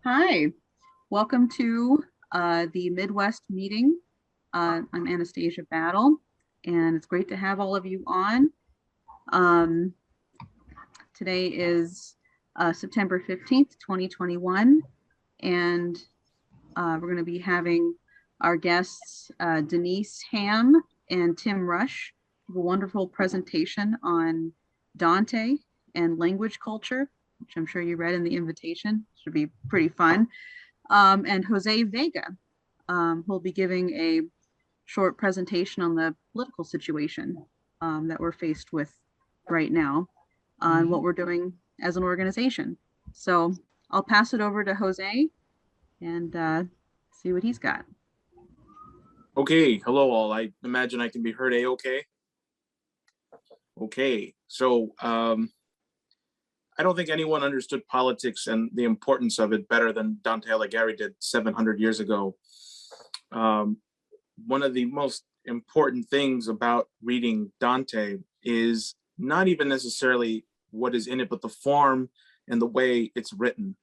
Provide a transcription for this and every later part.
Hi, welcome to the Midwest meeting. I'm Anastasia Battle, and it's great to have all of you on. Um, Today is September 15th, 2021, and we're going to be having our guests, Denise Ham and Tim Rush, give a wonderful presentation on Dante and language culture, which I'm sure you read in the invitation. Should be pretty fun. And Jose Vega, who'll be giving a short presentation on the political situation that we're faced with right now on what we're doing as an organization. So I'll pass it over to Jose and see what he's got. Okay, hello all. I imagine I can be heard a-okay. Okay, so I don't think anyone understood politics and the importance of it better than Dante Alighieri did 700 years ago. One of the most important things about reading Dante is not even necessarily what is in it, but the form and the way it's written.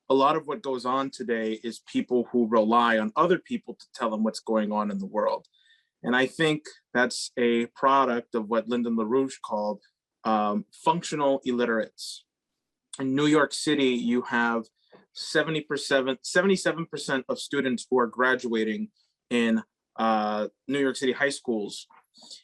A lot of what goes on today is people who rely on other people to tell them what's going on in the world. And I think that's a product of what Lyndon LaRouche called functional illiterates. In New York City, you have 77% of students who are graduating in New York City high schools.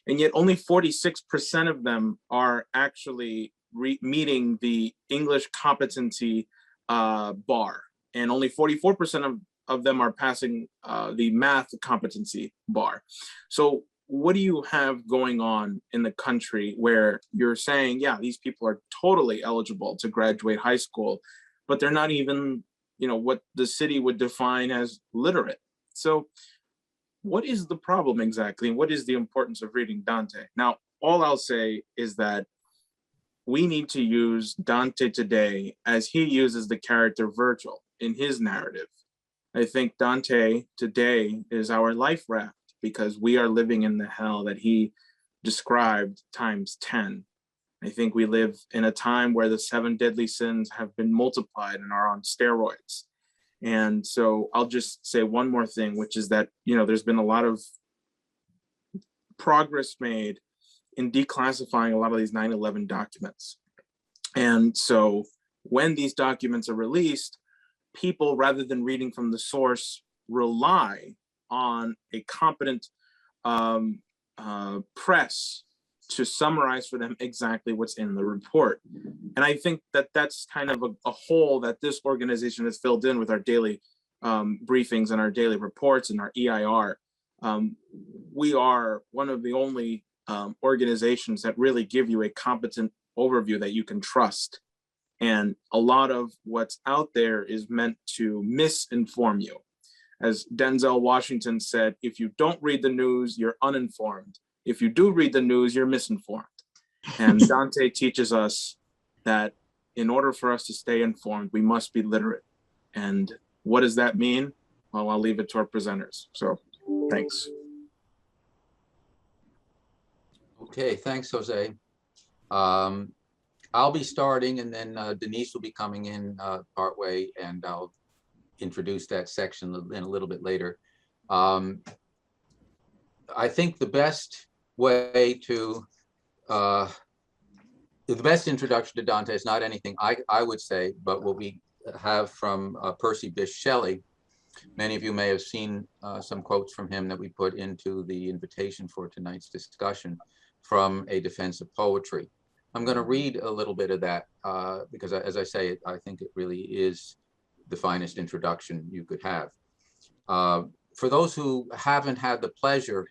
And yet only 46% of them are actually meeting the English competency bar, and only 44% of them are passing the math competency bar. So what do you have going on in the country where you're saying, yeah, these people are totally eligible to graduate high school, but they're not even, what the city would define as literate? So what is the problem exactly? And what is the importance of reading Dante? Now, all I'll say is that we need to use Dante today as he uses the character Virgil in his narrative. I think Dante today is our life raft because we are living in the hell that he described times 10. I think we live in a time where the 7 deadly sins have been multiplied and are on steroids. And so I'll just say one more thing, which is that, there's been a lot of progress made in declassifying a lot of these 9/11 documents. And so when these documents are released, people, rather than reading from the source, rely on a competent press to summarize for them exactly what's in the report. And I think that that's kind of a hole that this organization has filled in with our daily briefings and our daily reports and our EIR. We are one of the only organizations that really give you a competent overview that you can trust. And a lot of what's out there is meant to misinform you. As Denzel Washington said, if you don't read the news, you're uninformed. If you do read the news, you're misinformed. And Dante teaches us that in order for us to stay informed, we must be literate. And what does that mean? Well, I'll leave it to our presenters. So thanks. Okay, thanks, Jose. I'll be starting, and then Denise will be coming in partway, and I'll introduce that section in a little bit later. I think the best way to, the best introduction to Dante is not anything I would say, but what we have from Percy Shelley. Many of you may have seen some quotes from him that we put into the invitation for tonight's discussion from A Defense of Poetry. I'm going to read a little bit of that because, as I say, I think it really is the finest introduction you could have. For those who haven't had the pleasure,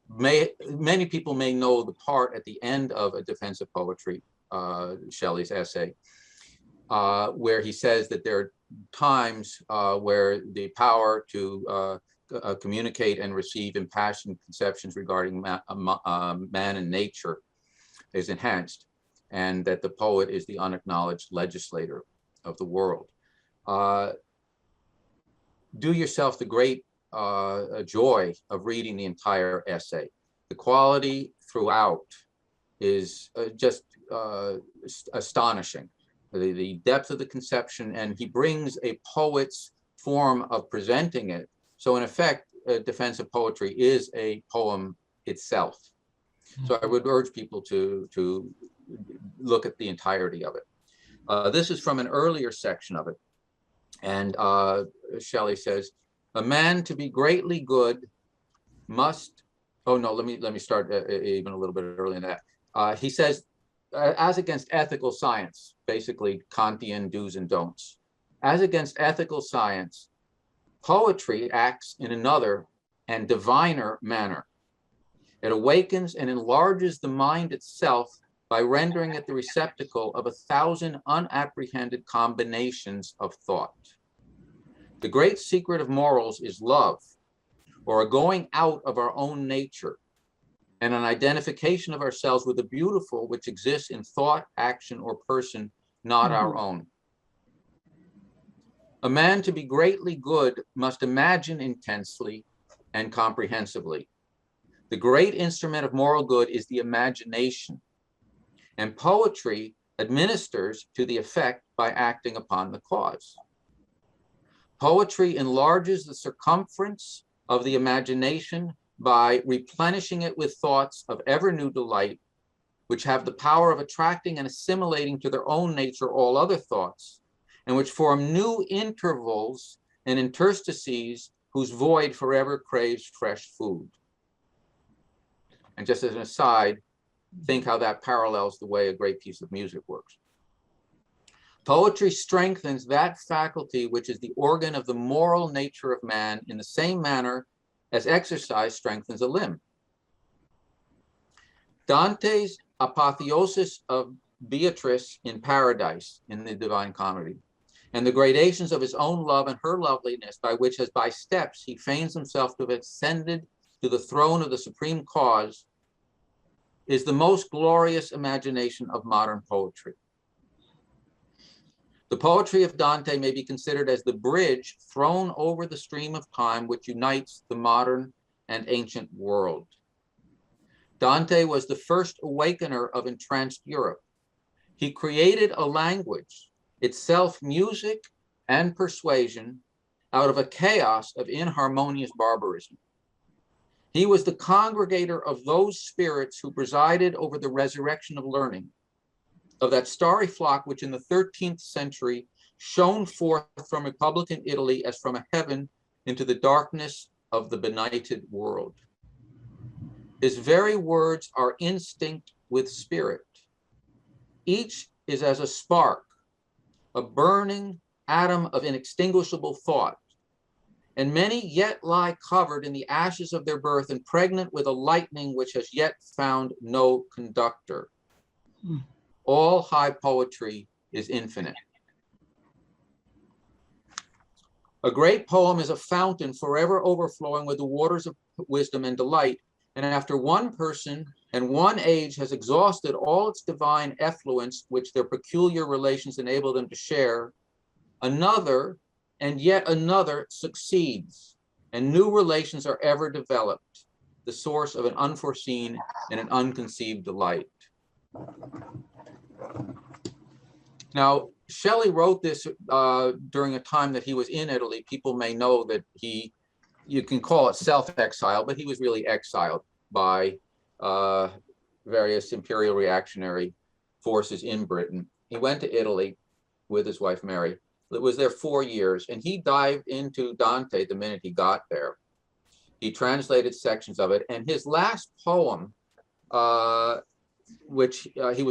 many people may know the part at the end of A Defense of Poetry, Shelley's essay, where he says that there are times where the power to communicate and receive impassioned conceptions regarding man and nature is enhanced, and that the poet is the unacknowledged legislator of the world. Do yourself the great joy of reading the entire essay. The quality throughout is just astonishing. the depth of the conception, and he brings a poet's form of presenting it. So in effect, Defense of Poetry is a poem itself. So I would urge people to look at the entirety of it. This is from an earlier section of it. And Shelley says, a man to be greatly good must, oh no, let me start even a little bit earlier than that. He says, as against ethical science, basically Kantian do's and don'ts. As against ethical science, poetry acts in another and diviner manner. It awakens and enlarges the mind itself by rendering it the receptacle of 1,000 unapprehended combinations of thought. The great secret of morals is love, or a going out of our own nature, and an identification of ourselves with the beautiful which exists in thought, action, or person not our own. A man to be greatly good must imagine intensely and comprehensively. The great instrument of moral good is the imagination, and poetry administers to the effect by acting upon the cause. Poetry enlarges the circumference of the imagination by replenishing it with thoughts of ever new delight, which have the power of attracting and assimilating to their own nature all other thoughts, and which form new intervals and interstices whose void forever craves fresh food. And just as an aside, think how that parallels the way a great piece of music works. Poetry strengthens that faculty which is the organ of the moral nature of man in the same manner as exercise strengthens a limb. Dante's apotheosis of Beatrice in Paradise in the Divine Comedy, and the gradations of his own love and her loveliness, by which as by steps he feigns himself to have ascended to the throne of the supreme cause, is the most glorious imagination of modern poetry. The poetry of Dante may be considered as the bridge thrown over the stream of time which unites the modern and ancient world. Dante was the first awakener of entranced Europe. He created a language, itself music and persuasion, out of a chaos of inharmonious barbarism. He was the congregator of those spirits who presided over the resurrection of learning, of that starry flock which in the 13th century shone forth from Republican Italy as from a heaven into the darkness of the benighted world. His very words are instinct with spirit. Each is as a spark, a burning atom of inextinguishable thought, and many yet lie covered in the ashes of their birth and pregnant with a lightning which has yet found no conductor. All high poetry is infinite. A great poem is a fountain forever overflowing with the waters of wisdom and delight, and after one person and one age has exhausted all its divine effluence which their peculiar relations enable them to share, another and yet another succeeds, and new relations are ever developed, the source of an unforeseen and an unconceived delight. Now, Shelley wrote this during a time that he was in Italy. People may know that you can call it self-exile, but he was really exiled by various imperial reactionary forces in Britain. He went to Italy with his wife, Mary. It was there 4 years, and he dived into Dante the minute he got there. He translated sections of it, and his last poem, which he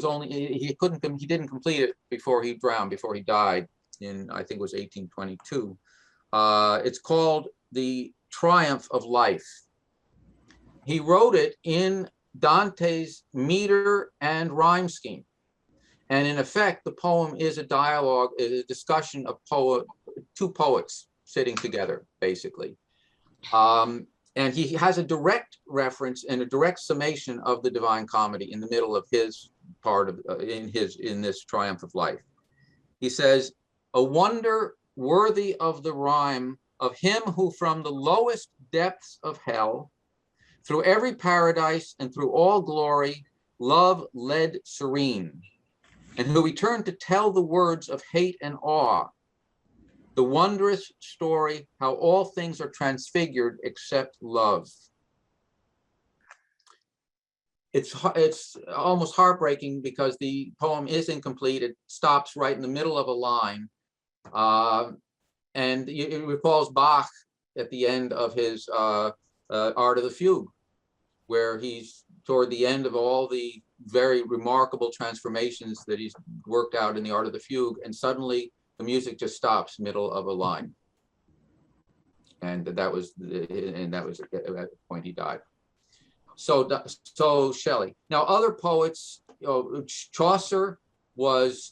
didn't complete it before he drowned, before he died in, I think it was 1822. It's called The Triumph of Life. He wrote it in Dante's meter and rhyme scheme. And in effect, the poem is a dialogue, is a discussion of two poets sitting together, basically. And he has a direct reference and a direct summation of the Divine Comedy in the middle of his part of in this Triumph of Life. He says, "A wonder worthy of the rhyme of him who from the lowest depths of hell, through every paradise and through all glory, love led serene, and who returned to tell the words of hate and awe, the wondrous story how all things are transfigured except love. It's almost heartbreaking because the poem is incomplete. It stops right in the middle of a line. And it recalls Bach at the end of his Art of the Fugue, where he's toward the end of all the very remarkable transformations that he's worked out in the Art of the Fugue, and suddenly the music just stops middle of a line. And that was at the point he died. So Shelley. Now, other poets, Chaucer was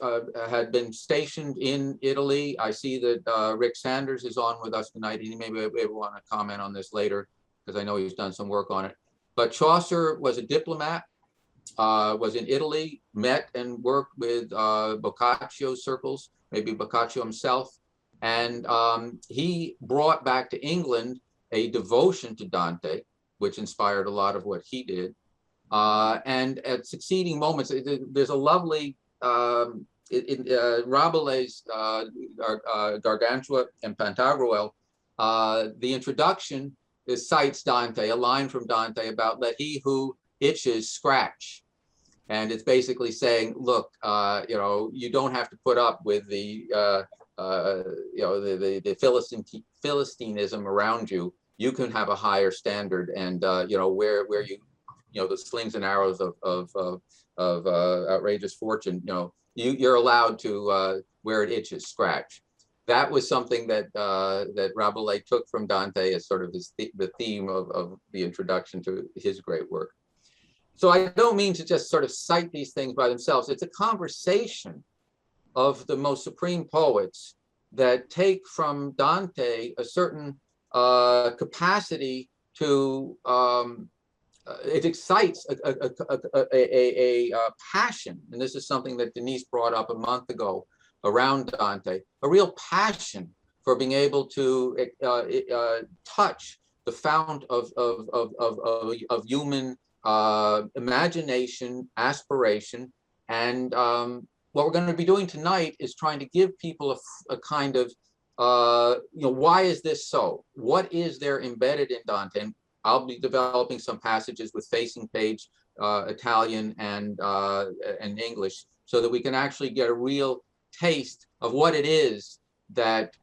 had been stationed in Italy. I see that Rick Sanders is on with us tonight. He may want to comment on this later because I know he's done some work on it. But Chaucer was a diplomat, was in Italy, met and worked with Boccaccio circles, maybe Boccaccio himself, and he brought back to England a devotion to Dante, which inspired a lot of what he did. And at succeeding moments, there's a lovely, Rabelais' Gargantua and Pantagruel, the introduction cites Dante, a line from Dante about let he who itches scratch. And it's basically saying, look, you don't have to put up with the Philistinism around you. You can have a higher standard, and where the slings and arrows of outrageous fortune, you're allowed to where it itches scratch. That was something that that Rabelais took from Dante as sort of the theme of the introduction to his great work. So I don't mean to just sort of cite these things by themselves. It's a conversation of the most supreme poets that take from Dante a certain capacity to it excites a passion, and this is something that Denise brought up a month ago around Dante, a real passion for being able to touch the fount of human imagination, aspiration, and what we're going to be doing tonight is trying to give people a kind of why is this so? What is there embedded in Dante? And I'll be developing some passages with facing page, Italian and English, so that we can actually get a real taste of what it is that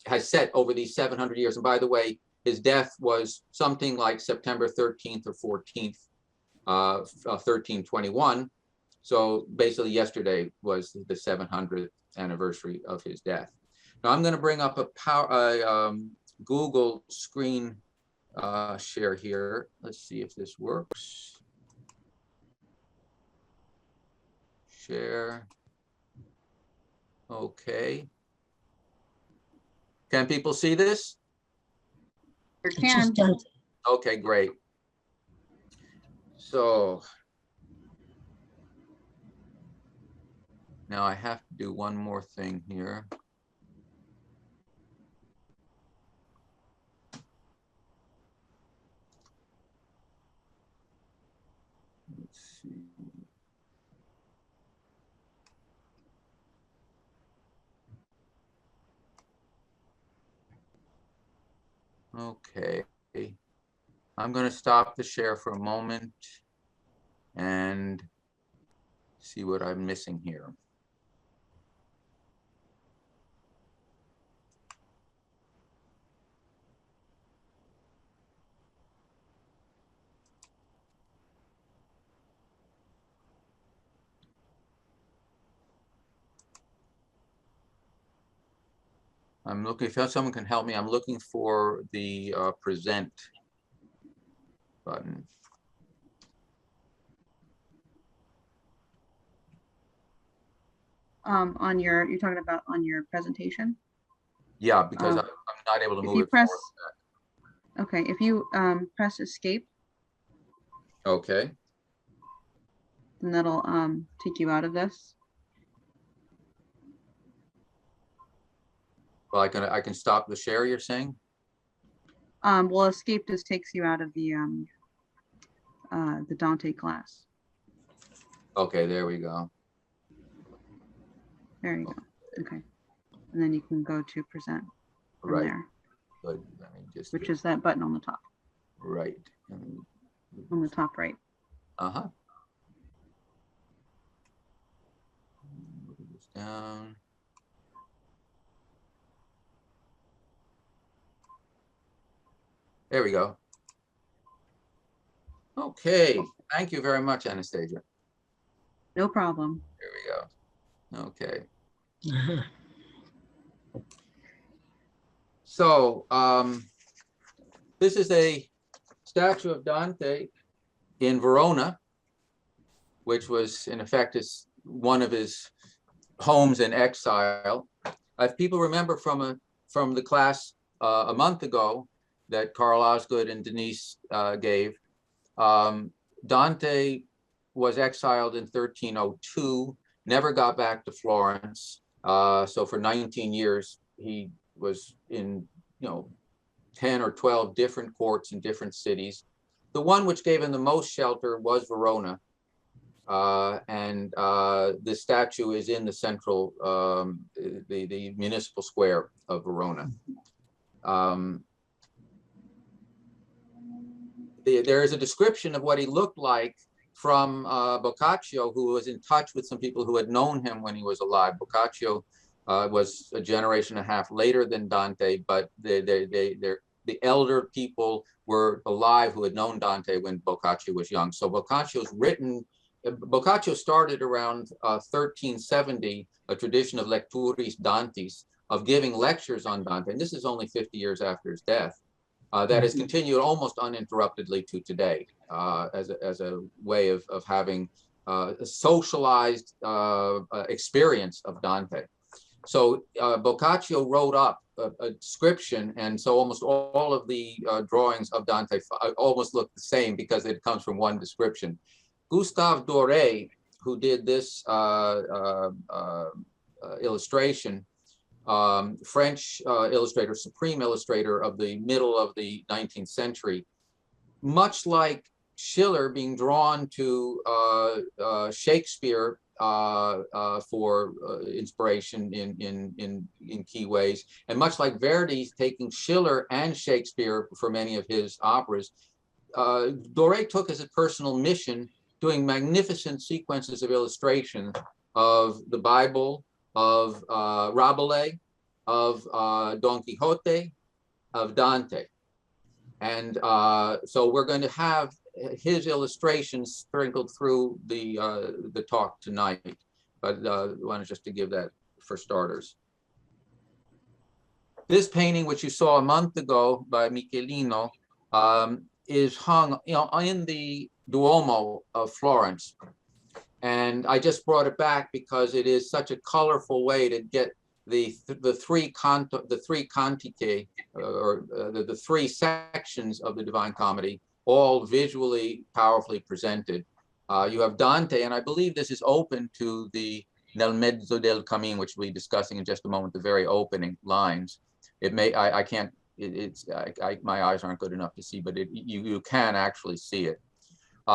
has set over these 700 years. And by the way, his death was something like September 13th or 14th, 1321. So basically yesterday was the 700th anniversary of his death. Now I'm going to bring up a Google screen share here. Let's see if this works. Share. Okay. Can people see this? You can. Okay, great. So now I have to do one more thing here. Let's see. Okay, I'm going to stop the share for a moment and see what I'm missing here. I'm looking, if someone can help me, I'm looking for the present button. You're talking about on your presentation? Yeah, because I'm not able to move it press, forward. Okay, if you press escape. Okay. Then that'll take you out of this. Well, I can stop the share, you're saying? Well, escape just takes you out of the Dante class. Okay, there we go. There you go. Okay. And then you can go to present from Right. there, Good. Let me just which is that button on the top, right. on the top right. Uh-huh. Move this down. There we go. Okay. Thank you very much, Anastasia. No problem. There we go. Okay. So this is a statue of Dante in Verona, which was in effect is one of his homes in exile. If people remember from the class a month ago that Carl Osgood and Denise gave, Dante was exiled in 1302, never got back to Florence. So for 19 years, he was in, 10 or 12 different courts in different cities. The one which gave him the most shelter was Verona. And the statue is in the central, the municipal square of Verona. There is a description of what he looked like from Boccaccio, who was in touch with some people who had known him when he was alive. Boccaccio was a generation and a half later than Dante, but the elder people were alive who had known Dante when Boccaccio was young. So Boccaccio started around 1370, a tradition of lecturis Dantis, of giving lectures on Dante. And this is only 50 years after his death. That has continued almost uninterruptedly to today as a way of having a socialized experience of Dante. So Boccaccio wrote up a description, and so almost all of the drawings of Dante almost look the same because it comes from one description. Gustave Doré, who did this illustration, French illustrator, supreme illustrator of the middle of the 19th century, much like Schiller being drawn to Shakespeare for inspiration in key ways, and much like Verdi taking Schiller and Shakespeare for many of his operas, Doré took as a personal mission doing magnificent sequences of illustration of the Bible, of Rabelais, of Don Quixote, of Dante. And so we're going to have his illustrations sprinkled through the talk tonight. But I wanted just to give that for starters. This painting, which you saw a month ago by Michelino, is hung in the Duomo of Florence. And I just brought it back because it is such a colorful way to get the three cantiche, or the three sections of the Divine Comedy, all visually powerfully presented. You have Dante, and I believe this is open to the Nel mezzo del cammin, which we'll be discussing in just a moment, the very opening lines. It may, I can't, my eyes aren't good enough to see, but you can actually see it.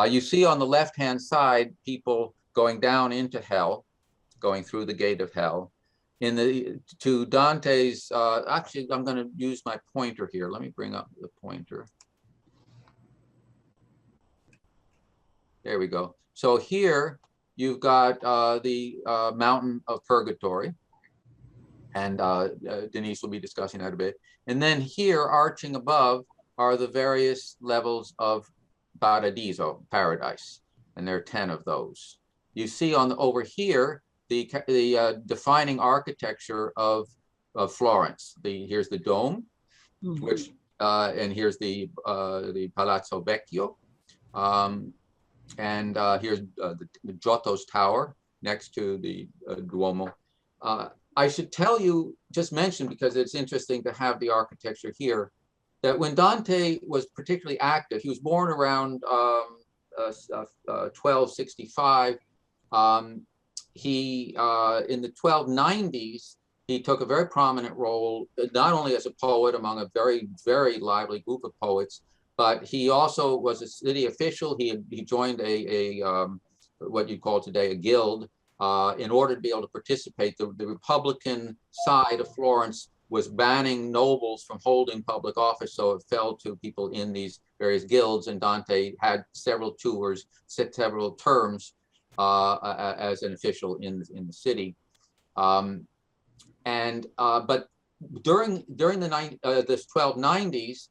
You see on the left-hand side, people going down into hell, going through the gate of hell. To Dante's, actually, I'm going to use my pointer here. Let me bring up the pointer. There we go. So here you've got the mountain of Purgatory, and Denise will be discussing that a bit. And then here, arching above, are the various levels of Paradiso, paradise, and there are 10 of those. You see over here the defining architecture of Florence. Here's the dome, which and here's the Palazzo Vecchio, and here's the Giotto's Tower next to the Duomo. I should just mention, because it's interesting to have the architecture here, that when Dante was particularly active, he was born around 1265. He in the 1290s, he took a very prominent role, not only as a poet among a very, very lively group of poets, but he also was a city official. He joined what you'd call today a guild, in order to be able to participate, the Republican side of Florence was banning nobles from holding public office, so it fell to people in these various guilds, and Dante had several tours, several terms as an official in the city. But during the 1290s,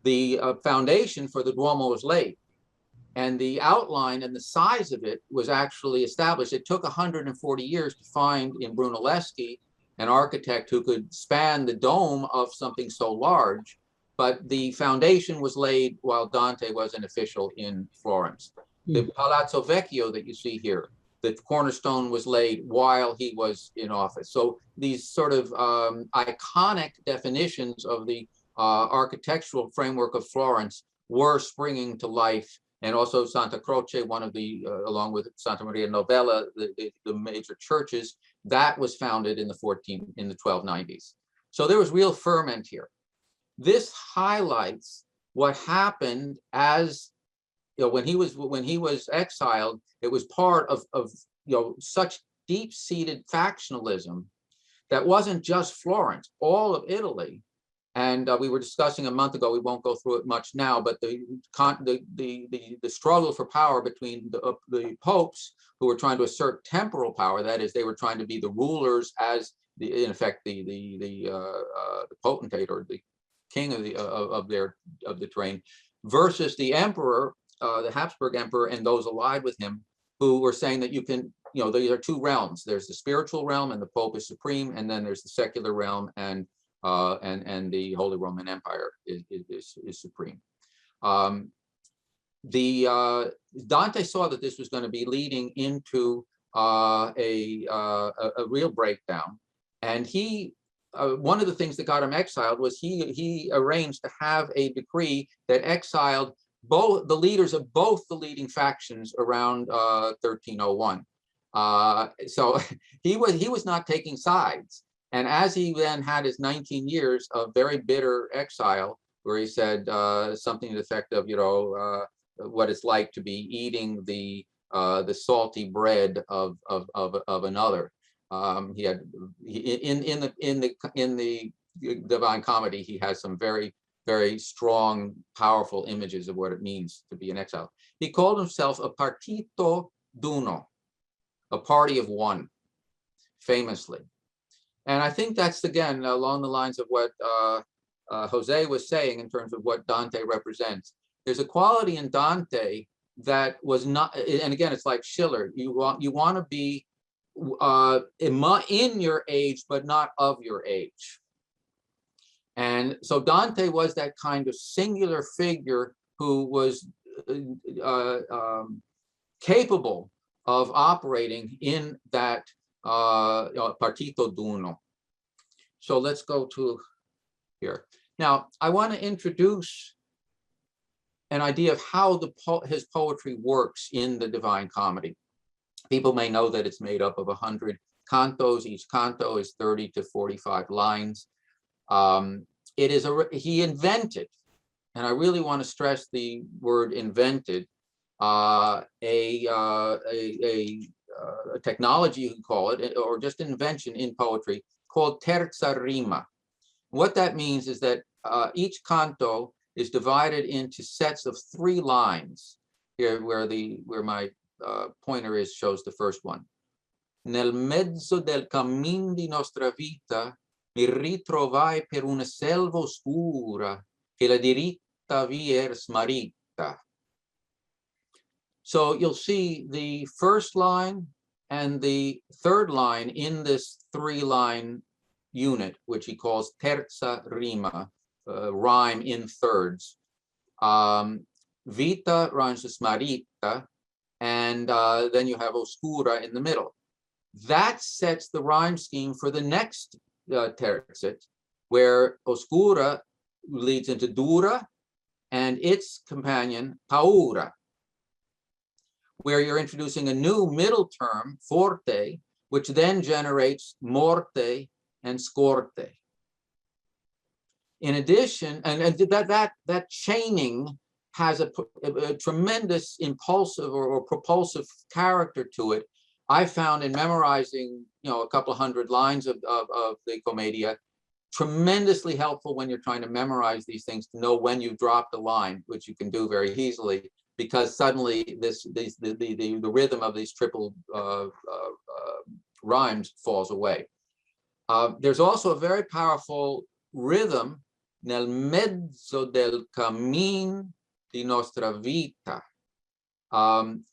the foundation for the Duomo was laid, and the outline and the size of it was actually established. It took 140 years to find in Brunelleschi an architect who could span the dome of something so large, but the foundation was laid while Dante was an official in Florence. The Palazzo Vecchio that you see here, the cornerstone was laid while he was in office. So these sort of iconic definitions of the architectural framework of Florence were springing to life. And also Santa Croce, one of the, along with Santa Maria Novella, the major churches, that was founded in the 1290s. So there was real ferment here. This highlights what happened as, you know, when he was exiled. It was part of such deep-seated factionalism that wasn't just Florence, all of Italy. And we were discussing a month ago, we won't go through it much now, but the struggle for power between the popes, who were trying to assert temporal power, that is, they were trying to be the rulers as in effect the potentate or the king of the terrain, versus the emperor, the Habsburg emperor, and those allied with him, who were saying that you can, you know, there are two realms. There's the spiritual realm, and the Pope is supreme, and then there's the secular realm, and the Holy Roman Empire is supreme. Dante saw that this was going to be leading into a real breakdown, and he one of the things that got him exiled was he arranged to have a decree that exiled both the leaders of both the leading factions around 1301. So he was not taking sides. And as he then had his 19 years of very bitter exile, where he said something to the effect of, you know, what it's like to be eating the salty bread of another. He had in the Divine Comedy, he has some very, very strong, powerful images of what it means to be an exile. He called himself a partito d'uno, a party of one, famously. And I think that's, again, along the lines of what Jose was saying in terms of what Dante represents. There's a quality in Dante that was not, and again, it's like Schiller. You want to be in your age, but not of your age. And so Dante was that kind of singular figure who was capable of operating in that partito d'uno. So let's go to here. Now, I want to introduce an idea of how his poetry works in the Divine Comedy. People may know that it's made up of 100 cantos. Each canto is 30 to 45 lines. He invented, and I really want to stress the word invented, a technology, you can call it, or just an invention in poetry called terza rima. What that means is that each canto is divided into sets of 3 lines. Here, where my pointer is, shows the first one. Nel mezzo del cammin di nostra vita mi ritrovai per una selva oscura che la diritta via era smarrita. So you'll see the first line and the third line in this 3-line unit, which he calls terza rima, rhyme in thirds. Vita rhymes with smarrita, and then you have oscura in the middle. That sets the rhyme scheme for the next tercet, where oscura leads into dura and its companion paura, where you're introducing a new middle term, forte, which then generates morte and scorte. In addition, and that chaining has a tremendous impulsive or propulsive character to it. I found in memorizing, a couple hundred lines of the Commedia tremendously helpful when you're trying to memorize these things, to know when you dropped a line, which you can do very easily, because suddenly the rhythm of these triple rhymes falls away. There's also a very powerful rhythm, nel mezzo del cammin di nostra vita.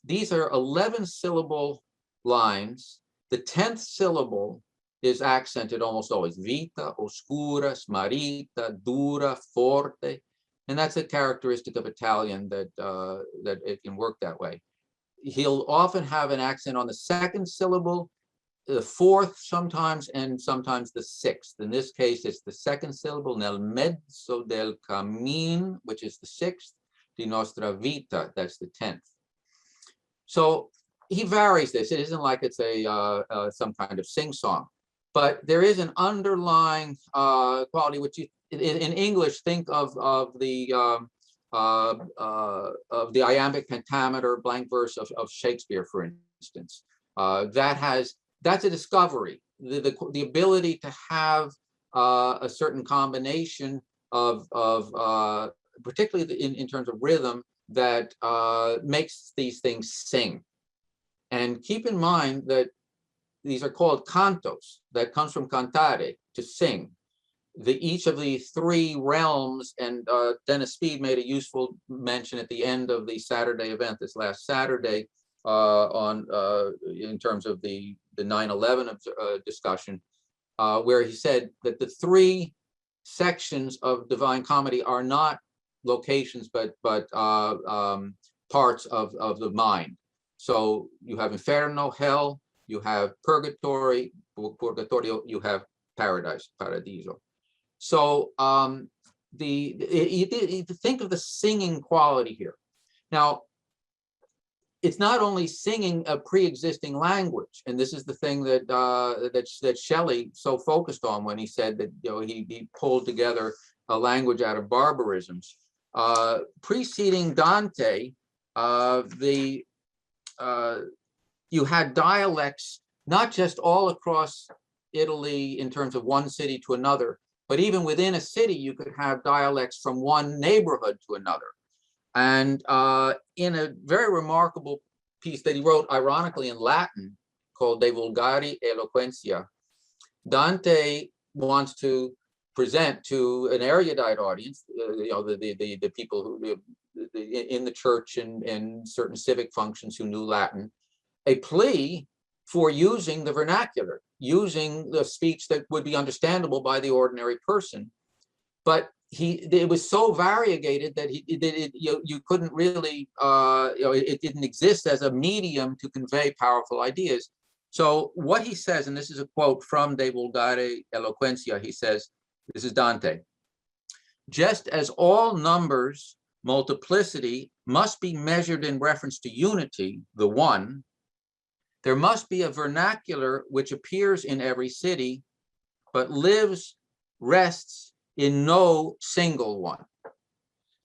These are 11-syllable lines. The 10th syllable is accented almost always. Vita, oscura, smarrita, dura, forte. And that's a characteristic of Italian that it can work that way. He'll often have an accent on the 2nd syllable, the 4th sometimes, and sometimes the 6th. In this case, it's the 2nd syllable, nel mezzo del cammin, which is the 6th, di nostra vita, that's the 10th. So he varies this. It isn't like it's some kind of sing-song, but there is an underlying quality which you, in English, think of the iambic pentameter blank verse of Shakespeare, for instance. That's a discovery. The ability to have a certain combination of particularly in terms of rhythm, that makes these things sing. And keep in mind that these are called cantos. That comes from cantare, to sing. Each of the 3 realms, and Dennis Speed made a useful mention at the end of the Saturday event this last Saturday in terms of the 9/11 discussion, where he said that the 3 sections of Divine Comedy are not locations, but parts of the mind. So you have Inferno, hell, you have Purgatory, Purgatorio, you have paradise, Paradiso. So you think of the singing quality here. Now, it's not only singing a pre-existing language, and this is the thing that Shelley so focused on when he said that he pulled together a language out of barbarisms. Preceding Dante, you had dialects not just all across Italy in terms of one city to another, but even within a city, you could have dialects from one neighborhood to another. And in a very remarkable piece that he wrote, ironically, in Latin, called De Vulgari Eloquentia, Dante wants to present to an erudite audience, the people who in the church and certain civic functions who knew Latin, a plea for using the vernacular, using the speech that would be understandable by the ordinary person. But it was so variegated that you couldn't really, it didn't exist as a medium to convey powerful ideas. So what he says, and this is a quote from De Vulgare Eloquentia, he says, this is Dante: just as all numbers, multiplicity, must be measured in reference to unity, the one, there must be a vernacular which appears in every city, but lives, rests in no single one.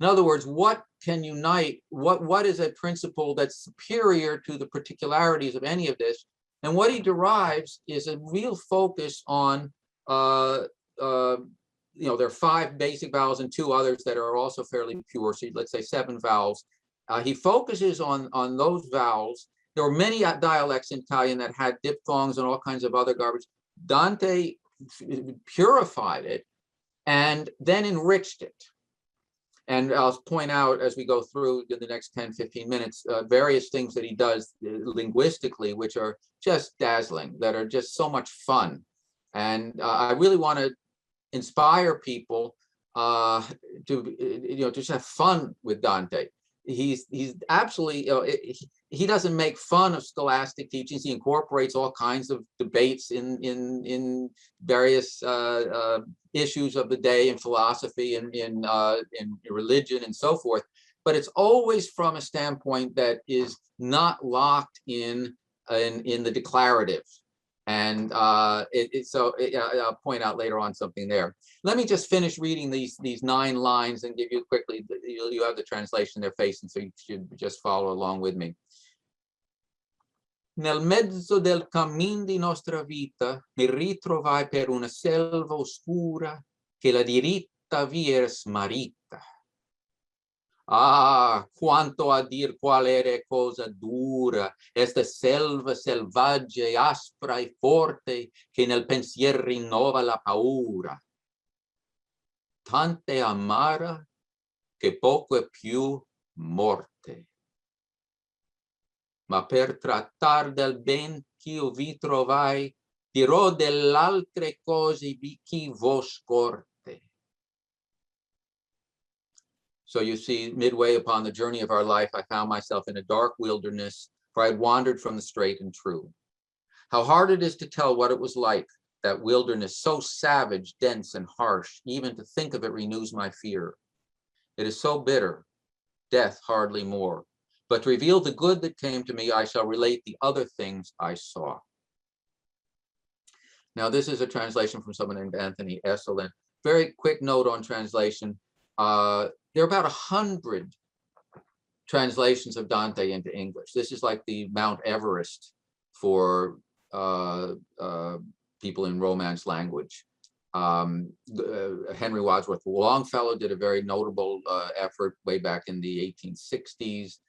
In other words, what can unite, what is a principle that's superior to the particularities of any of this? And what he derives is a real focus on, there are 5 basic vowels and 2 others that are also fairly pure. So let's say 7 vowels. He focuses on those vowels. There were many dialects in Italian that had diphthongs and all kinds of other garbage. Dante purified it and then enriched it. And I'll point out as we go through in the next 10, 15 minutes, various things that he does linguistically, which are just dazzling, that are just so much fun. And I really want to inspire people to just have fun with Dante. He's absolutely, he doesn't make fun of scholastic teachings. He incorporates all kinds of debates in various issues of the day in philosophy and in religion and so forth. But it's always from a standpoint that is not locked in the declarative. And I'll point out later on something there. Let me just finish reading these 9 lines and give you quickly, you have the translation they're facing, so you should just follow along with me. Nel mezzo del cammin di nostra vita mi ritrovai per una selva oscura che la diritta via era smarrita. Ah, quanto a dir qual era cosa dura, esta selva selvaggia e aspra e forte che nel pensier rinnova la paura. Tante amara che poco è più morte. Ma per trattar del ben ch'io vi trovai, dirò dell'altre cose di chi vo scorte. So you see, midway upon the journey of our life, I found myself in a dark wilderness, for I had wandered from the straight and true. How hard it is to tell what it was like, that wilderness, so savage, dense, and harsh. Even to think of it renews my fear. It is so bitter, death hardly more. But to reveal the good that came to me, I shall relate the other things I saw. Now, this is a translation from someone named Anthony Esselin. Very quick note on translation. There are about 100 translations of Dante into English. This is like the Mount Everest for people in Romance language. Henry Wadsworth Longfellow did a very notable effort way back in the 1860s.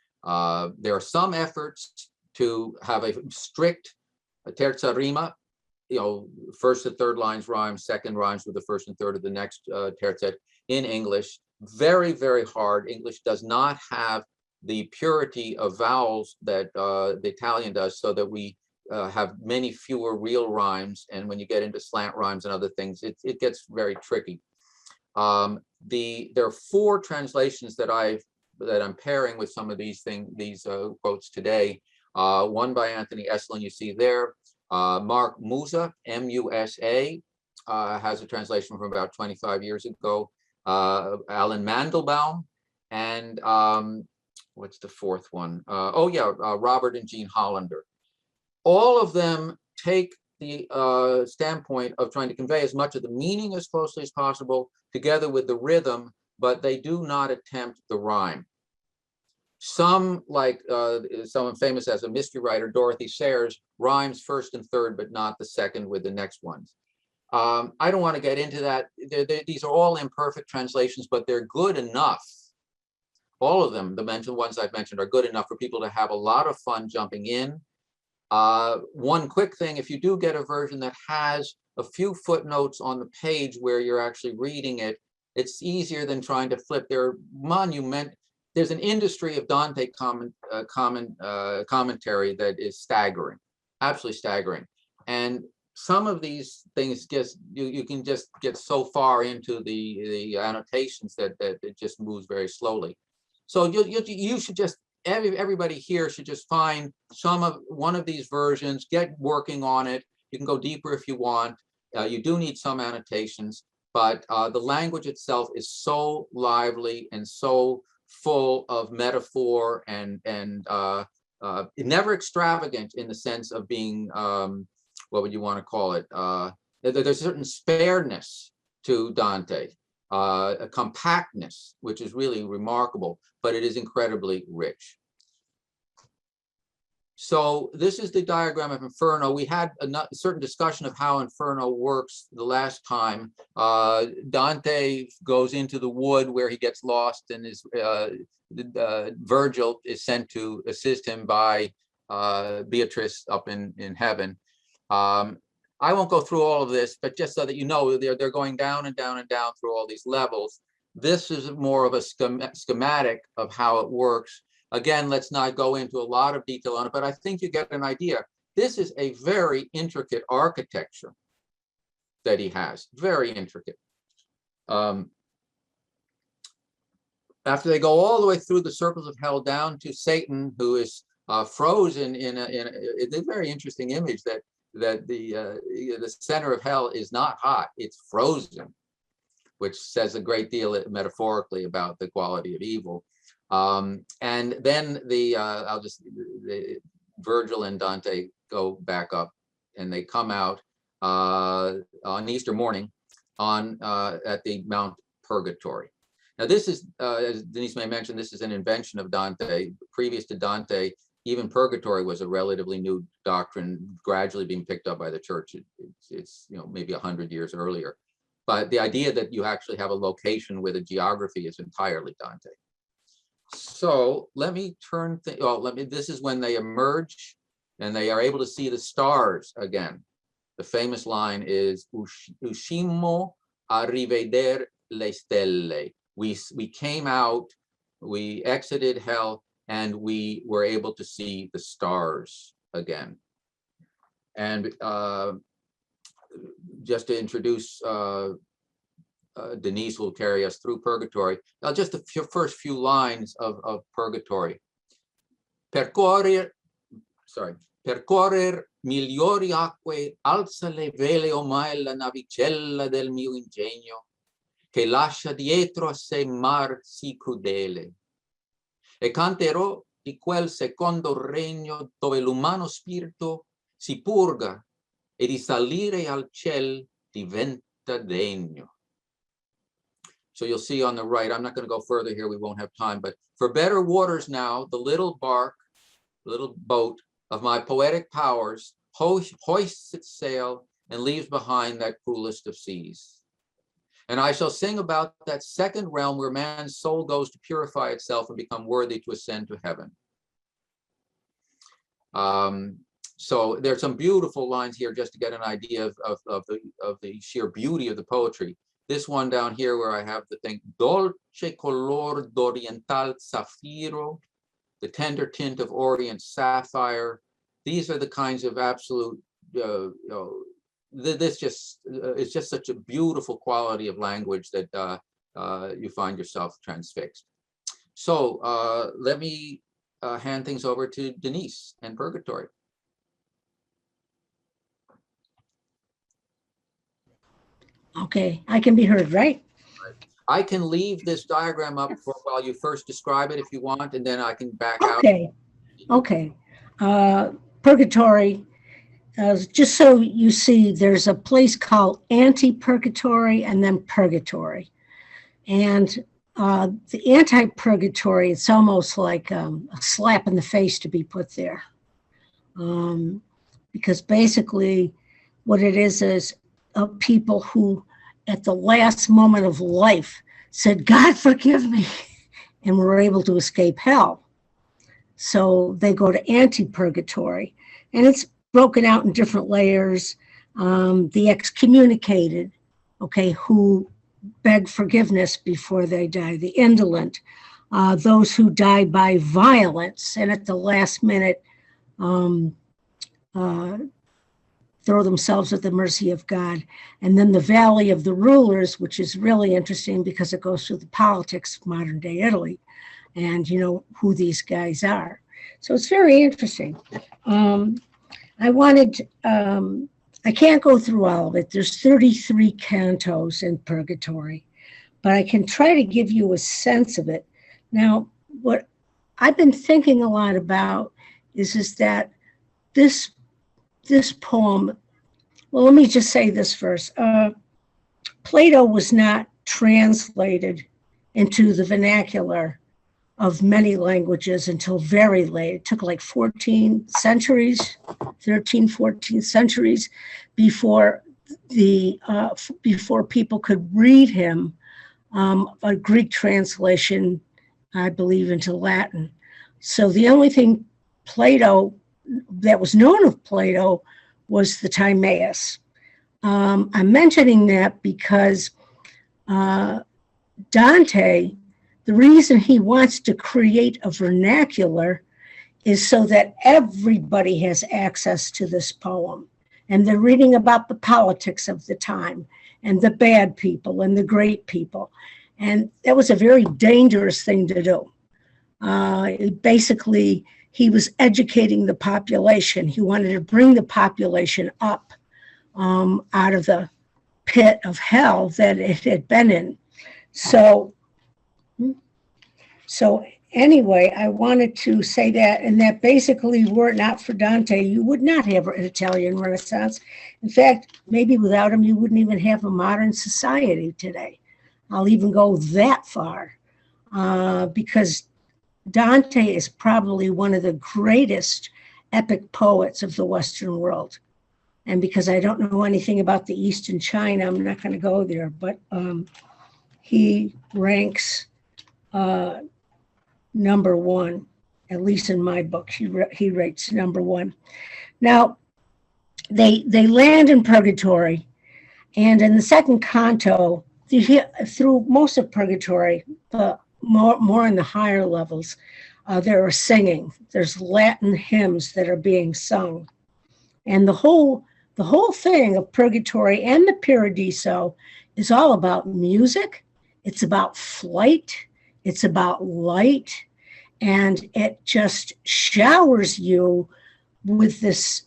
There are some efforts to have a strict terza rima, you know, first and third lines rhyme, second rhymes with the first and third of the next terza in English. Very, very hard. English does not have the purity of vowels that the Italian does, so that we have many fewer real rhymes. And when you get into slant rhymes and other things, it gets very tricky. There are 4 translations that I'm pairing with some of these quotes today. One by Anthony Esselin, you see there. Mark Musa, M-U-S-A, has a translation from about 25 years ago. Alan Mandelbaum, and what's the 4th one? Robert and Jean Hollander. All of them take the standpoint of trying to convey as much of the meaning as closely as possible, together with the rhythm, but they do not attempt the rhyme. Some, like someone famous as a mystery writer, Dorothy Sayers, rhymes first and third, but not the second with the next ones. I don't want to get into that. These are all imperfect translations, but they're good enough. All of them, the ones I've mentioned, are good enough for people to have a lot of fun jumping in. One quick thing, if you do get a version that has a few footnotes on the page where you're actually reading it, it's easier than trying to flip. There's an industry of Dante commentary that is staggering, absolutely staggering. And some of these things you can just get so far into the annotations that it just moves very slowly. So you should just, everybody here should just find one of these versions, get working on it. You can go deeper if you want. You do need some annotations, but the language itself is so lively and so full of metaphor and never extravagant in the sense of being what would you want to call it? There's a certain spareness to Dante, a compactness, which is really remarkable, but it is incredibly rich. So this is the diagram of Inferno. We had a certain discussion of how Inferno works the last time. Dante goes into the wood where he gets lost, and Virgil is sent to assist him by Beatrice up in heaven. I won't go through all of this, but just so that you know, they're going down and down and down through all these levels. This is more of a schematic of how it works. Again, let's not go into a lot of detail on it, but I think you get an idea. This is a very intricate architecture that he has, very intricate. After they go all the way through the circles of hell down to Satan, who is frozen in a very interesting image that the center of hell is not hot, it's frozen, which says a great deal metaphorically about the quality of evil. And then Virgil and Dante go back up, and they come out on Easter morning at the Mount Purgatory. Now this is, as Denise may mention, this is an invention of Dante. Previous to Dante, even purgatory was a relatively new doctrine, gradually being picked up by the church. It's maybe 100 years earlier. But the idea that you actually have a location with a geography is entirely Dante. So let me turn, this is when they emerge and they are able to see the stars again. The famous line is, uscimmo a riveder le stelle. We came out, we exited hell, and we were able to see the stars again. And just to introduce, Denise will carry us through Purgatory. Now, just the first few lines of Purgatory. Percorrer migliori acque, alza le vele ormai la navicella del mio ingegno, che lascia dietro a sé mar sì crudele. E canterò di quel secondo regno dove l'umano spirito si purga e di salire al ciel diventa degno. So you'll see on the right, I'm not going to go further here, we won't have time, but for better waters now, the little bark, little boat of my poetic powers hoists its sail and leaves behind that cruelest of seas. And I shall sing about that second realm where man's soul goes to purify itself and become worthy to ascend to heaven. So there's some beautiful lines here just to get an idea of the sheer beauty of the poetry. This one down here where I have the thing, dolce color d'oriental zafiro, the tender tint of Orient sapphire. These are the kinds of absolute, it's just such a beautiful quality of language that you find yourself transfixed. So let me hand things over to Denise and Purgatory. Okay, I can be heard, right? I can leave this diagram up for while you first describe it if you want, and then I can back out. Okay. Purgatory, just so you see, there's a place called anti-purgatory and then purgatory. And the anti-purgatory, it's almost like a slap in the face to be put there. Because basically what it is people who at the last moment of life said, God, forgive me, and were able to escape hell. So they go to anti-purgatory, and it's broken out in different layers. The excommunicated, okay, who beg forgiveness before they die, the indolent, those who die by violence and at the last minute throw themselves at the mercy of God. And then the Valley of the Rulers, which is really interesting because it goes through the politics of modern day Italy and you know who these guys are. So it's very interesting. I can't go through all of it. There's 33 cantos in Purgatory, but I can try to give you a sense of it. Now, what I've been thinking a lot about is that this poem, well, let me just say this first. Plato was not translated into the vernacular of many languages until very late. It took like 13, 14 centuries before before people could read him, a Greek translation, I believe, into Latin. So the only thing Plato that was known of Plato was the Timaeus. I'm mentioning that because Dante, the reason he wants to create a vernacular is so that everybody has access to this poem. And they're reading about the politics of the time and the bad people and the great people. And that was a very dangerous thing to do. Basically, he was educating the population. He wanted to bring the population up out of the pit of hell that it had been in. So anyway, I wanted to say that, and that basically, were it not for Dante, you would not have an Italian Renaissance. In fact, maybe without him, you wouldn't even have a modern society today. I'll even go that far, because Dante is probably one of the greatest epic poets of the Western world. And because I don't know anything about the East and China, I'm not going to go there, but he ranks number one, at least in my book. He rates number one. Now, they land in Purgatory, and in the second canto, through most of Purgatory, more in the higher levels, there are singing. There's Latin hymns that are being sung, and the whole thing of Purgatory and the Paradiso is all about music. It's about flight. It's about light, and it just showers you with this,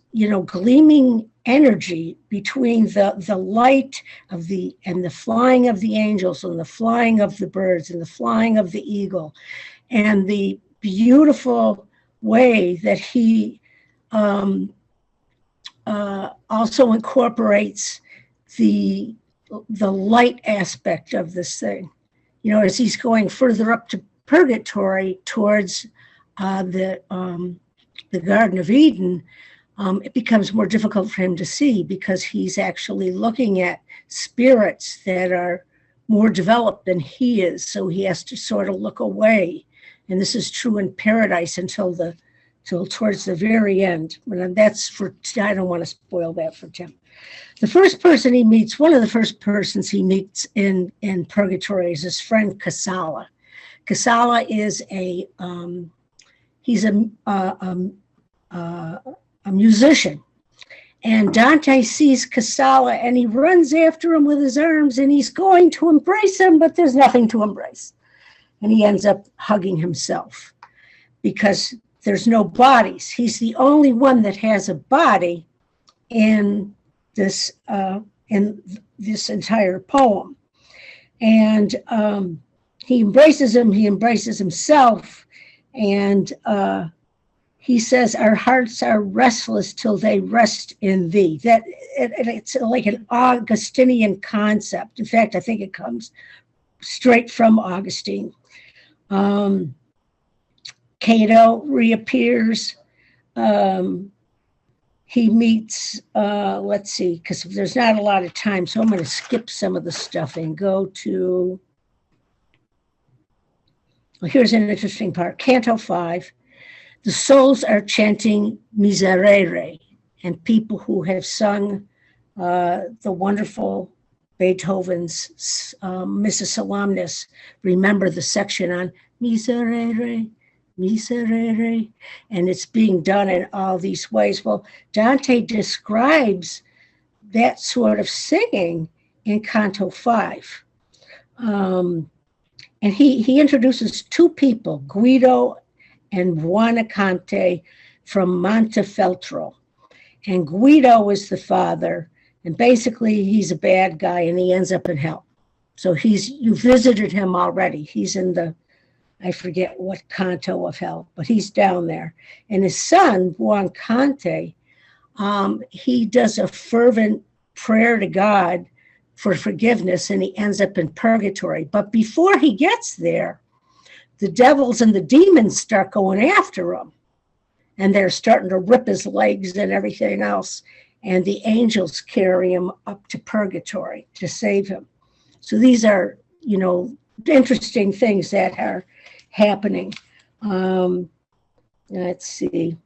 gleaming energy between the light of the flying of the angels and the flying of the birds and the flying of the eagle, and the beautiful way that he also incorporates the light aspect of this thing. As he's going further up to Purgatory towards the Garden of Eden, it becomes more difficult for him to see because he's actually looking at spirits that are more developed than he is. So he has to sort of look away. And this is true in Paradise until towards the very end. And that's I don't want to spoil that for Tim. The first person he meets, one of the first persons he meets in Purgatory is his friend Casala. Casala is he's a musician. And Dante sees Casala and he runs after him with his arms and he's going to embrace him, but there's nothing to embrace. And he ends up hugging himself because there's no bodies. He's the only one that has a body in this entire poem. And he embraces him, he embraces himself, and he says, our hearts are restless till they rest in thee. It's like an Augustinian concept. In fact, I think it comes straight from Augustine. Cato reappears. He meets, let's see, because there's not a lot of time, so I'm going to skip some of the stuff and go to, well, here's an interesting part. Canto 5, the souls are chanting Miserere, and people who have sung the wonderful Beethoven's Missa Solemnis remember the section on Miserere, Miserere, and it's being done in all these ways. Well, Dante describes that sort of singing in Canto 5. And he introduces two people, Guido and Buonacante from Montefeltro. And Guido is the father, and basically he's a bad guy and he ends up in hell. So you visited him already. He's in I forget what canto of hell, but he's down there. And his son, Buonacante, he does a fervent prayer to God for forgiveness, and he ends up in Purgatory. But before he gets there, the devils and the demons start going after him, and they're starting to rip his legs and everything else, and the angels carry him up to Purgatory to save him. So these are, interesting things that are happening. Let's see.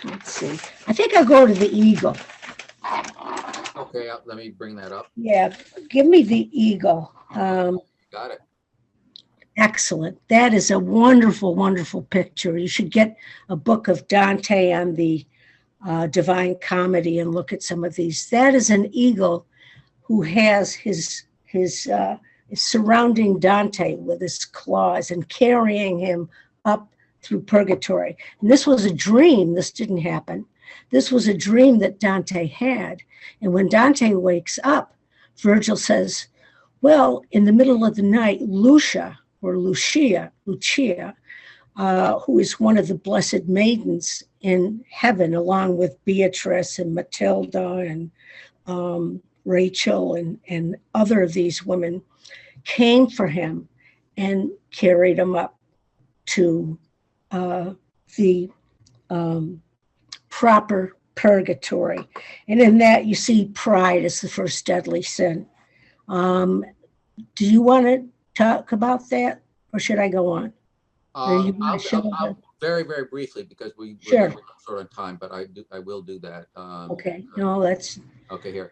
I think I'll go to the eagle. Okay, let me bring that up. Yeah, give me the eagle. Got it. Excellent. That is a wonderful, wonderful picture. You should get a book of Dante on the Divine Comedy and look at some of these. That is an eagle who has his surrounding Dante with his claws and carrying him up through Purgatory. And this was a dream. This didn't happen. This was a dream that Dante had. And when Dante wakes up, Virgil says, well, in the middle of the night, Lucia, who is one of the blessed maidens in heaven, along with Beatrice and Matilda and Rachel and other of these women came for him and carried him up to the proper purgatory. And in that, you see pride as the first deadly sin. Do you want to talk about that, or should I go on? I'll very, very briefly, because we're Sure. short on time, but I will do that. Okay, no, that's Okay, here.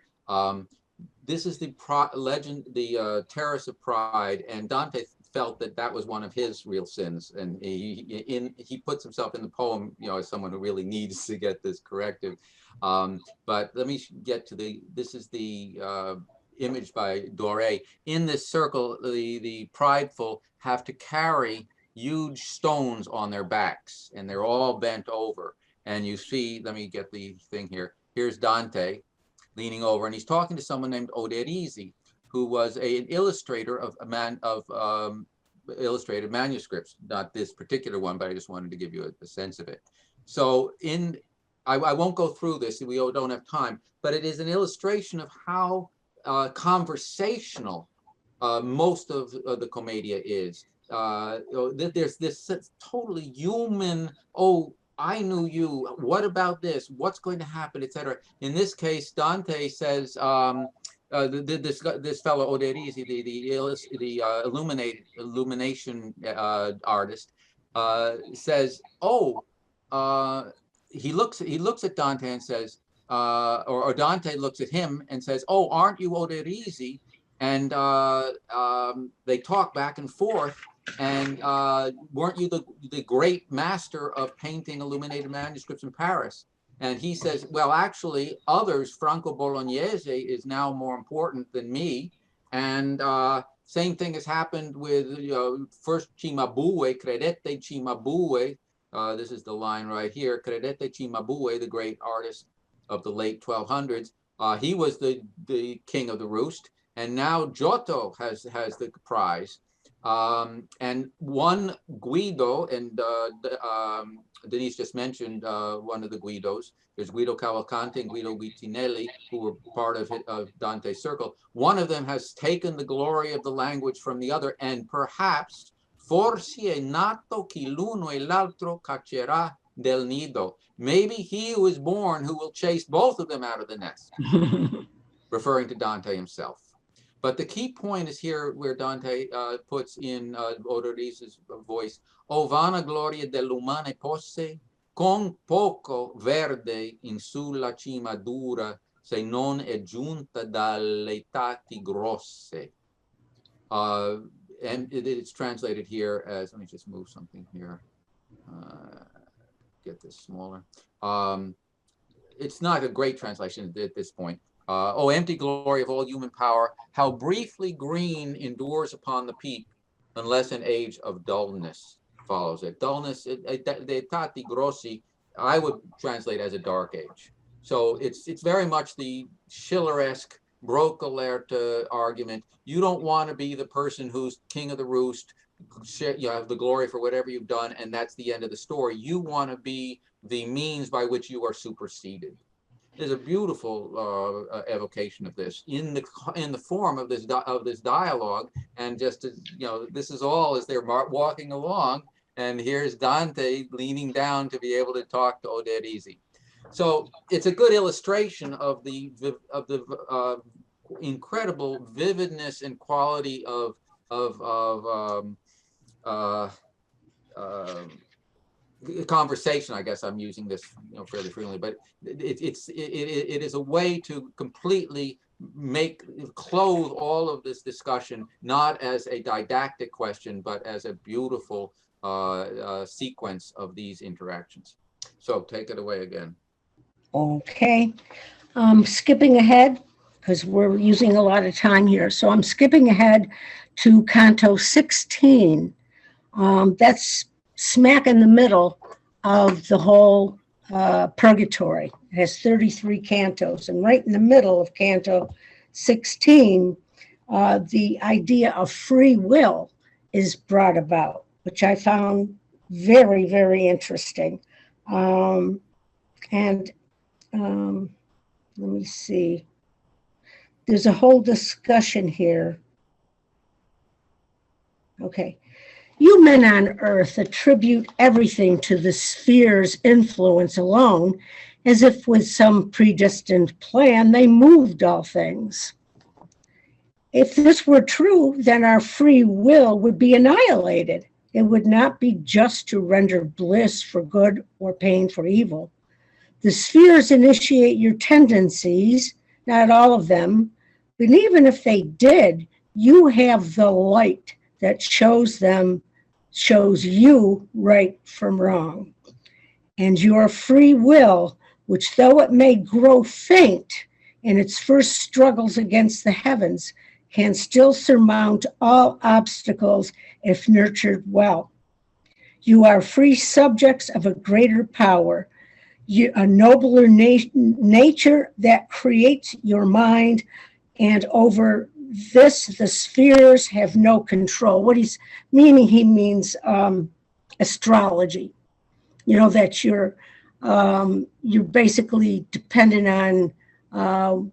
This is the legend, the Terrace of Pride, and Dante felt that that was one of his real sins, and he puts himself in the poem, as someone who really needs to get this corrective. But let me get to this is the image by Doré. In this circle, the prideful have to carry huge stones on their backs, and they're all bent over. And you see, let me get the thing here. Here's Dante leaning over, and he's talking to someone named Oderisi, who was an illustrator of illustrated manuscripts. Not this particular one, but I just wanted to give you a sense of it. So I won't go through this, we don't have time, but it is an illustration of how conversational most of the Commedia is. There's this totally human, oh, I knew you, what about this, what's going to happen, etc. In this case, Dante says, this fellow Oderisi, the illumination artist, says, oh, he looks at Dante and says, or Dante looks at him and says, oh, aren't you Oderisi? And they talk back and forth. And weren't you the great master of painting illuminated manuscripts in Paris? And he says, well, actually, others, Franco Bolognese is now more important than me. And same thing has happened with first Cimabue, Credete Cimabue. This is the line right here. Credete Cimabue, the great artist of the late 1200s. He was the king of the roost. And now Giotto has the prize. And one Guido, and Denise just mentioned one of the Guidos. There's Guido Cavalcanti and Guido Guitinelli, who were part of Dante's circle. One of them has taken the glory of the language from the other, and perhaps forse è nato chi l'uno e l'altro caccerà del nido. Maybe he who is born who will chase both of them out of the nest, referring to Dante himself. But the key point is here where Dante puts in Oderisi's voice, O vana gloria dell'umane posse, con poco verde in sulla cima dura, se non è giunta dalle etati grosse. And it's translated here as, let me just move something here, get this smaller. It's not a great translation at this point. O empty glory of all human power, how briefly green endures upon the peak, unless an age of dullness follows it. Dullness, de tati grossi, I would translate as a dark age. So it's very much the Schiller-esque Broca-Lerta argument. You don't want to be the person who's king of the roost, you have the glory for whatever you've done, and that's the end of the story. You want to be the means by which you are superseded. There's a beautiful evocation of this in the form of this dialogue, and just as, this is all as they're walking along, and here's Dante leaning down to be able to talk to Oderisi. So it's a good illustration of the incredible vividness and quality of conversation. I guess I'm using this fairly frequently, but it is a way to completely clothe all of this discussion not as a didactic question, but as a beautiful sequence of these interactions. So take it away again. Okay. Skipping ahead, because we're using a lot of time here. So I'm skipping ahead to Canto 16. That's smack in the middle of the whole Purgatory. It has 33 cantos, and right in the middle of Canto 16, the idea of free will is brought about, which I found very, very interesting. Let me see. there's a whole discussion here. Okay. You men on earth attribute everything to the sphere's influence alone, as if with some predestined plan they moved all things. If this were true, then our free will would be annihilated. It would not be just to render bliss for good or pain for evil. The spheres initiate your tendencies, not all of them, but even if they did, you have the light that shows you right from wrong. And your free will, which though it may grow faint in its first struggles against the heavens, can still surmount all obstacles if nurtured well. You are free subjects of a greater power, a nobler nature that creates your mind, and over this, the spheres have no control. What he's meaning, he means astrology. You know, that you're basically dependent on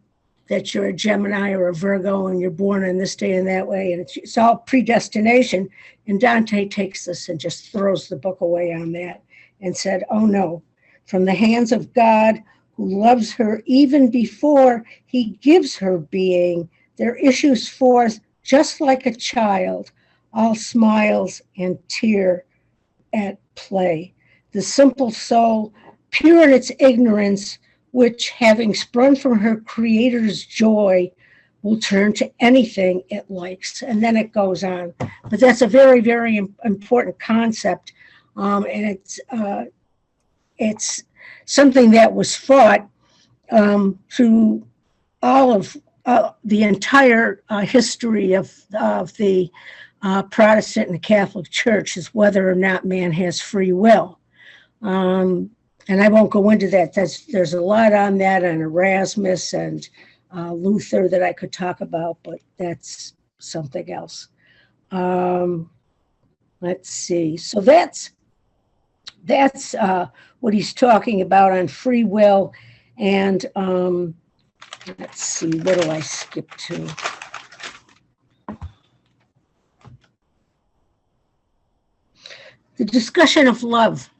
that you're a Gemini or a Virgo and you're born on this day and that way, and it's all predestination. And Dante takes this and just throws the book away on that and said, oh no, from the hands of God who loves her even before he gives her being, there issues forth just like a child, all smiles and tear at play. The simple soul, pure in its ignorance, which, having sprung from her creator's joy, will turn to anything it likes. And then it goes on. But that's a very, very important concept. And it's something that was fought through all of the entire history of the Protestant and Catholic Church, is whether or not man has free will. And I won't go into that. There's a lot on that, on Erasmus and Luther that I could talk about, but that's something else. Let's see. So that's what he's talking about on free will. And let's see, where do I skip to? The discussion of love.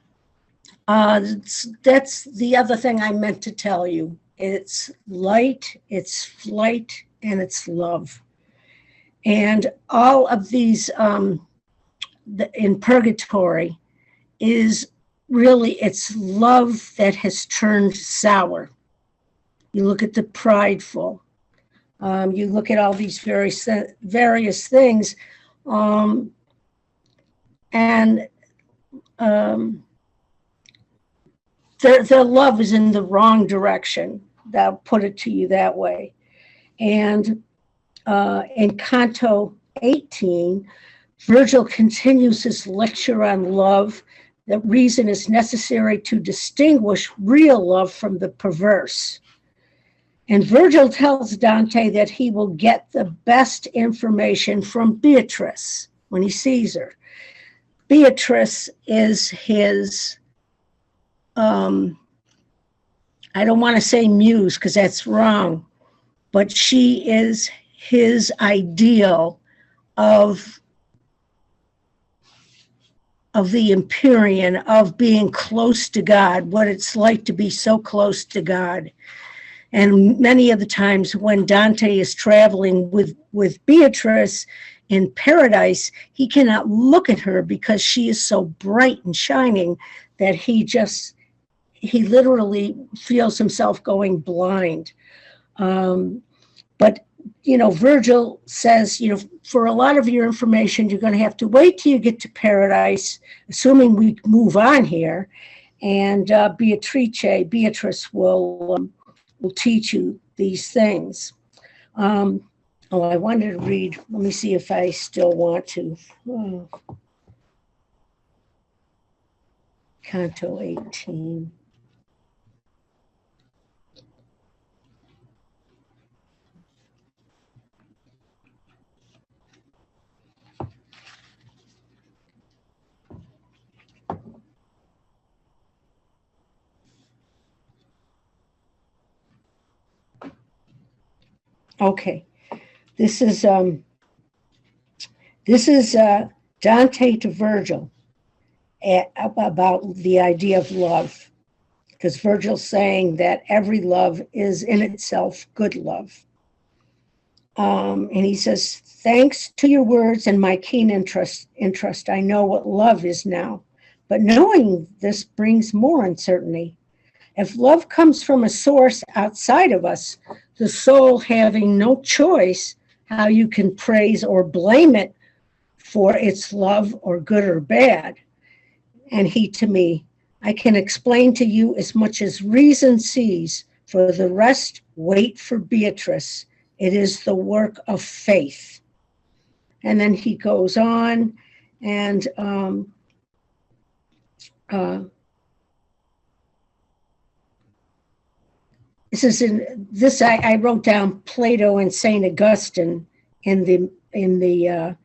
That's the other thing I meant to tell you. It's light, it's flight, and it's love. And all of these in Purgatory is really, it's love that has turned sour. You look at the prideful. You look at all these various things. Their love is in the wrong direction. I'll put it to you that way. And in Canto 18, Virgil continues his lecture on love, that reason is necessary to distinguish real love from the perverse. And Virgil tells Dante that he will get the best information from Beatrice when he sees her. Beatrice is his, I don't want to say muse because that's wrong, but she is his ideal of the Empyrean, of being close to God, what it's like to be so close to God. And many of the times when Dante is traveling with Beatrice in paradise, he cannot look at her because she is so bright and shining that he literally feels himself going blind. But, you know, Virgil says, you know, for a lot of your information, you're going to have to wait till you get to paradise, assuming we move on here. And Beatrice will teach you these things. I wanted to read, let me see if I still want to. Canto 18. Okay. This is Dante to Virgil about the idea of love, because Virgil's saying that every love is in itself good love. And he says, thanks to your words and my keen interest, I know what love is now. But knowing this brings more uncertainty. If love comes from a source outside of us, the soul having no choice how you can praise or blame it for its love or good or bad. And he to me, I can explain to you as much as reason sees. For the rest, wait for Beatrice. It is the work of faith. And then he goes on and I wrote down Plato and St. Augustine in the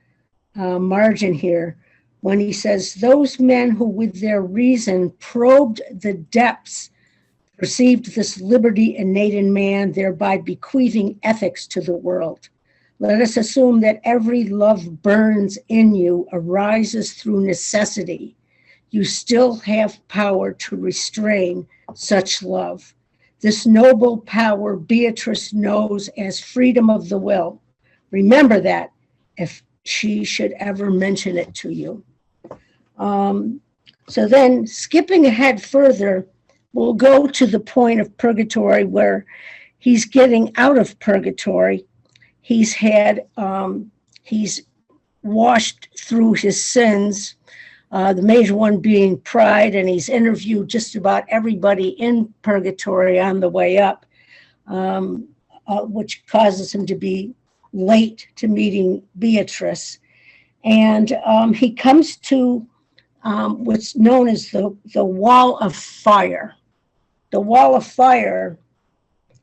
margin here, when he says, those men who with their reason probed the depths perceived this liberty innate in man, thereby bequeathing ethics to the world. Let us assume that every love burns in you, arises through necessity. You still have power to restrain such love. This noble power Beatrice knows as freedom of the will. Remember that if she should ever mention it to you. So then, skipping ahead further, we'll go to the point of purgatory where he's getting out of purgatory. He's washed through his sins, the major one being pride, and he's interviewed just about everybody in purgatory on the way up, which causes him to be late to meeting Beatrice. And he comes to what's known as the wall of fire. The wall of fire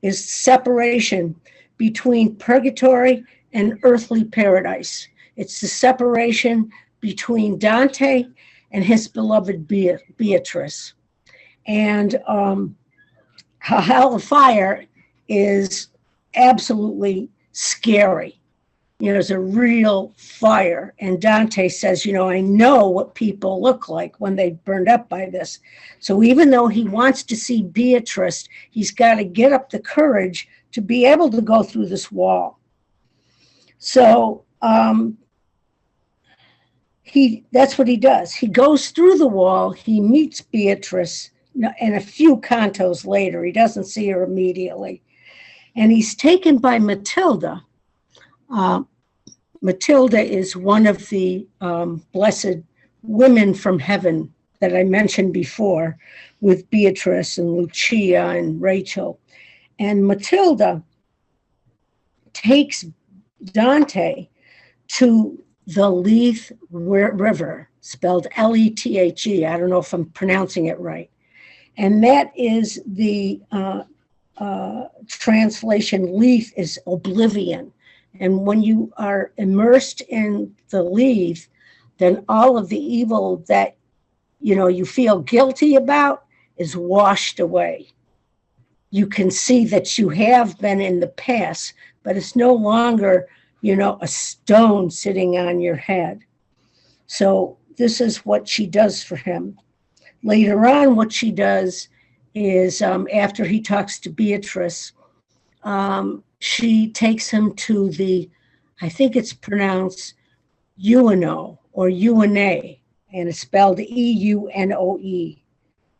is separation between purgatory and earthly paradise. It's the separation between Dante and his beloved Beatrice. And hell of fire is absolutely scary. You know, it's a real fire. And Dante says, you know, I know what people look like when they burned up by this. So even though he wants to see Beatrice, he's got to get up the courage to be able to go through this wall. So that's what he does. He goes through the wall, he meets Beatrice, and a few cantos later, he doesn't see her immediately. And he's taken by Matilda. Matilda is one of the blessed women from heaven that I mentioned before, with Beatrice and Lucia and Rachel. And Matilda takes Dante to the Lethe River, spelled Lethe. I don't know if I'm pronouncing it right. And that is the translation. Lethe is oblivion. And when you are immersed in the Lethe, then all of the evil that, you know, you feel guilty about is washed away. You can see that you have been in the past, but it's no longer, you know, a stone sitting on your head. So this is what she does for him. Later on, what she does is after he talks to Beatrice, she takes him to the, I think it's pronounced Uno or UNA, and it's spelled EUNOE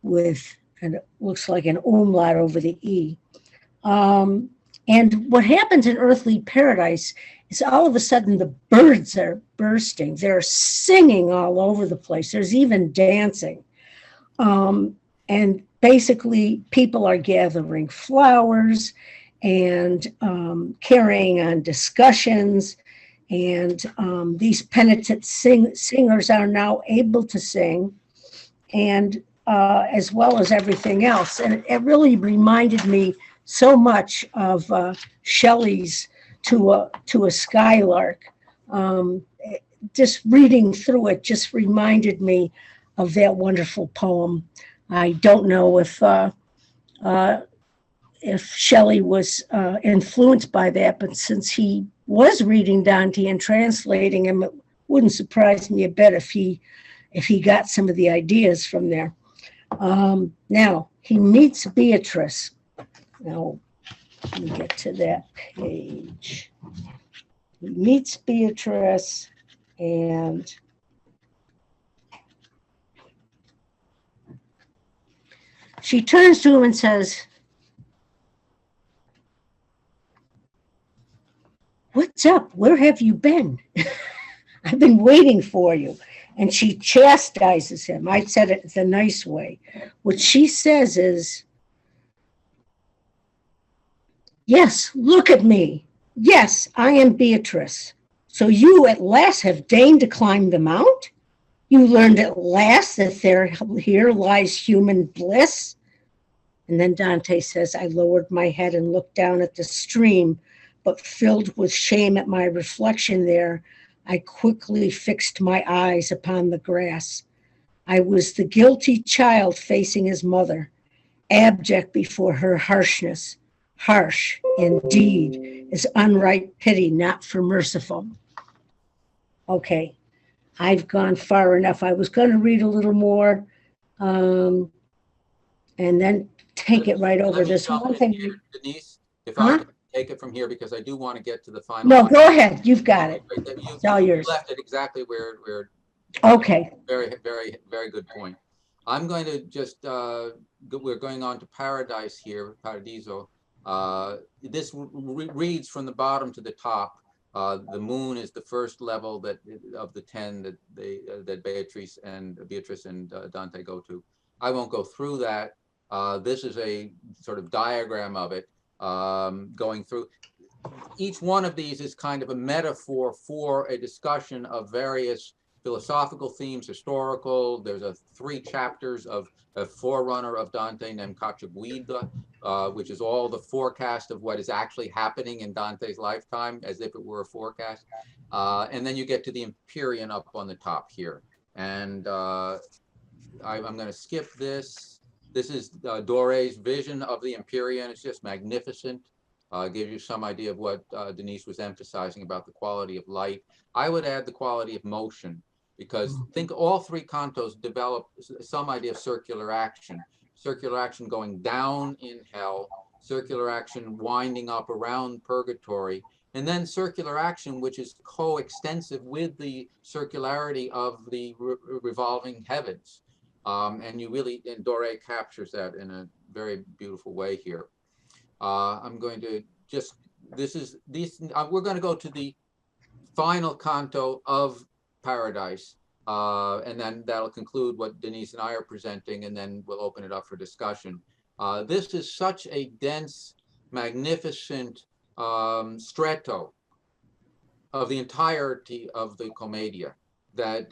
with, and it looks like an umlaut over the E. And what happens in earthly paradise is all of a sudden the birds are bursting. They're singing all over the place. There's even dancing. And basically people are gathering flowers and carrying on discussions. And these penitent singers are now able to sing, and as well as everything else. And it really reminded me so much of Shelley's to a Skylark. Just reading through it just reminded me of that wonderful poem. I don't know if if Shelley was influenced by that, but since he was reading Dante and translating him, it wouldn't surprise me a bit if he got some of the ideas from there. Now, he meets Beatrice. Now, let me get to that page. He meets Beatrice, and she turns to him and says, "What's up? Where have you been? I've been waiting for you." And she chastises him. I said it the nice way. What she says is, "Yes, look at me. Yes, I am Beatrice. So you at last have deigned to climb the mount? You learned at last that here lies human bliss?" And then Dante says, "I lowered my head and looked down at the stream, but filled with shame at my reflection there, I quickly fixed my eyes upon the grass. I was the guilty child facing his mother, abject before her harshness. Harsh, indeed, is unright pity, not for merciful." Okay, I've gone far enough. I was going to read a little more and then take it right over this one thing. Here, Denise, if Huh? I can take it from here, because I do want to get to the final. No, go ahead. You've got it. It's all yours. Left it exactly where. Okay. Very, very, very good point. I'm going to just, we're going on to Paradise here, Paradiso. This reads from the bottom to the top. The moon is the first level of the 10 that Beatrice and Dante go to. I won't go through that. This is a sort of diagram of it, going through. Each one of these is kind of a metaphor for a discussion of various philosophical themes, historical. There's 3 chapters of a forerunner of Dante named Cacciaguida, which is all the forecast of what is actually happening in Dante's lifetime, as if it were a forecast. And then you get to the Empyrean up on the top here. And I'm going to skip this. This is Doré's vision of the Empyrean. It's just magnificent. Gives you some idea of what Denise was emphasizing about the quality of light. I would add the quality of motion, because think all 3 cantos develop some idea of circular action going down in hell, circular action winding up around purgatory, and then circular action which is coextensive with the circularity of the revolving heavens. And Doré captures that in a very beautiful way here. I'm going to just, we're going to go to the final canto of Paradise, and then that'll conclude what Denise and I are presenting, and then we'll open it up for discussion. This is such a dense, magnificent stretto of the entirety of the Commedia that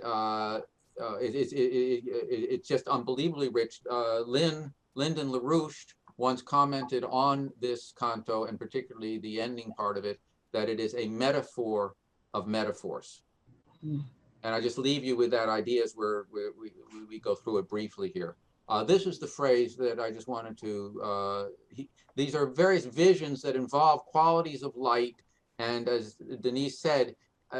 it's just unbelievably rich. Lyndon LaRouche once commented on this canto, and particularly the ending part of it, that it is a metaphor of metaphors. And I just leave you with that idea as we go through it briefly here. This is the phrase that I just wanted to, these are various visions that involve qualities of light. And as Denise said,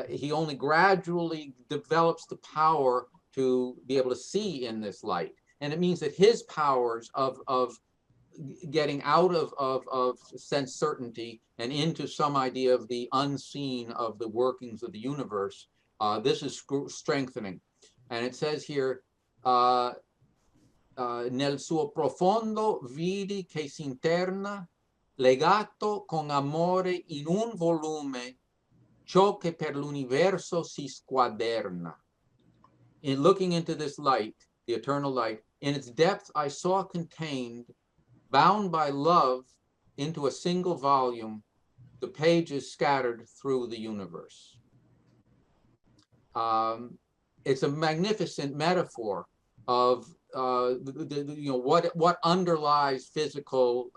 he only gradually develops the power to be able to see in this light. And it means that his powers of getting out of sense certainty and into some idea of the unseen of the workings of the universe, this is strengthening. And it says here, nel suo profondo vidi che s'interna, legato con amore in un volume, ciò che per l'universo si squaderna. In looking into this light, the eternal light, in its depth I saw contained, bound by love into a single volume, the pages scattered through the universe. It's a magnificent metaphor of what underlies physical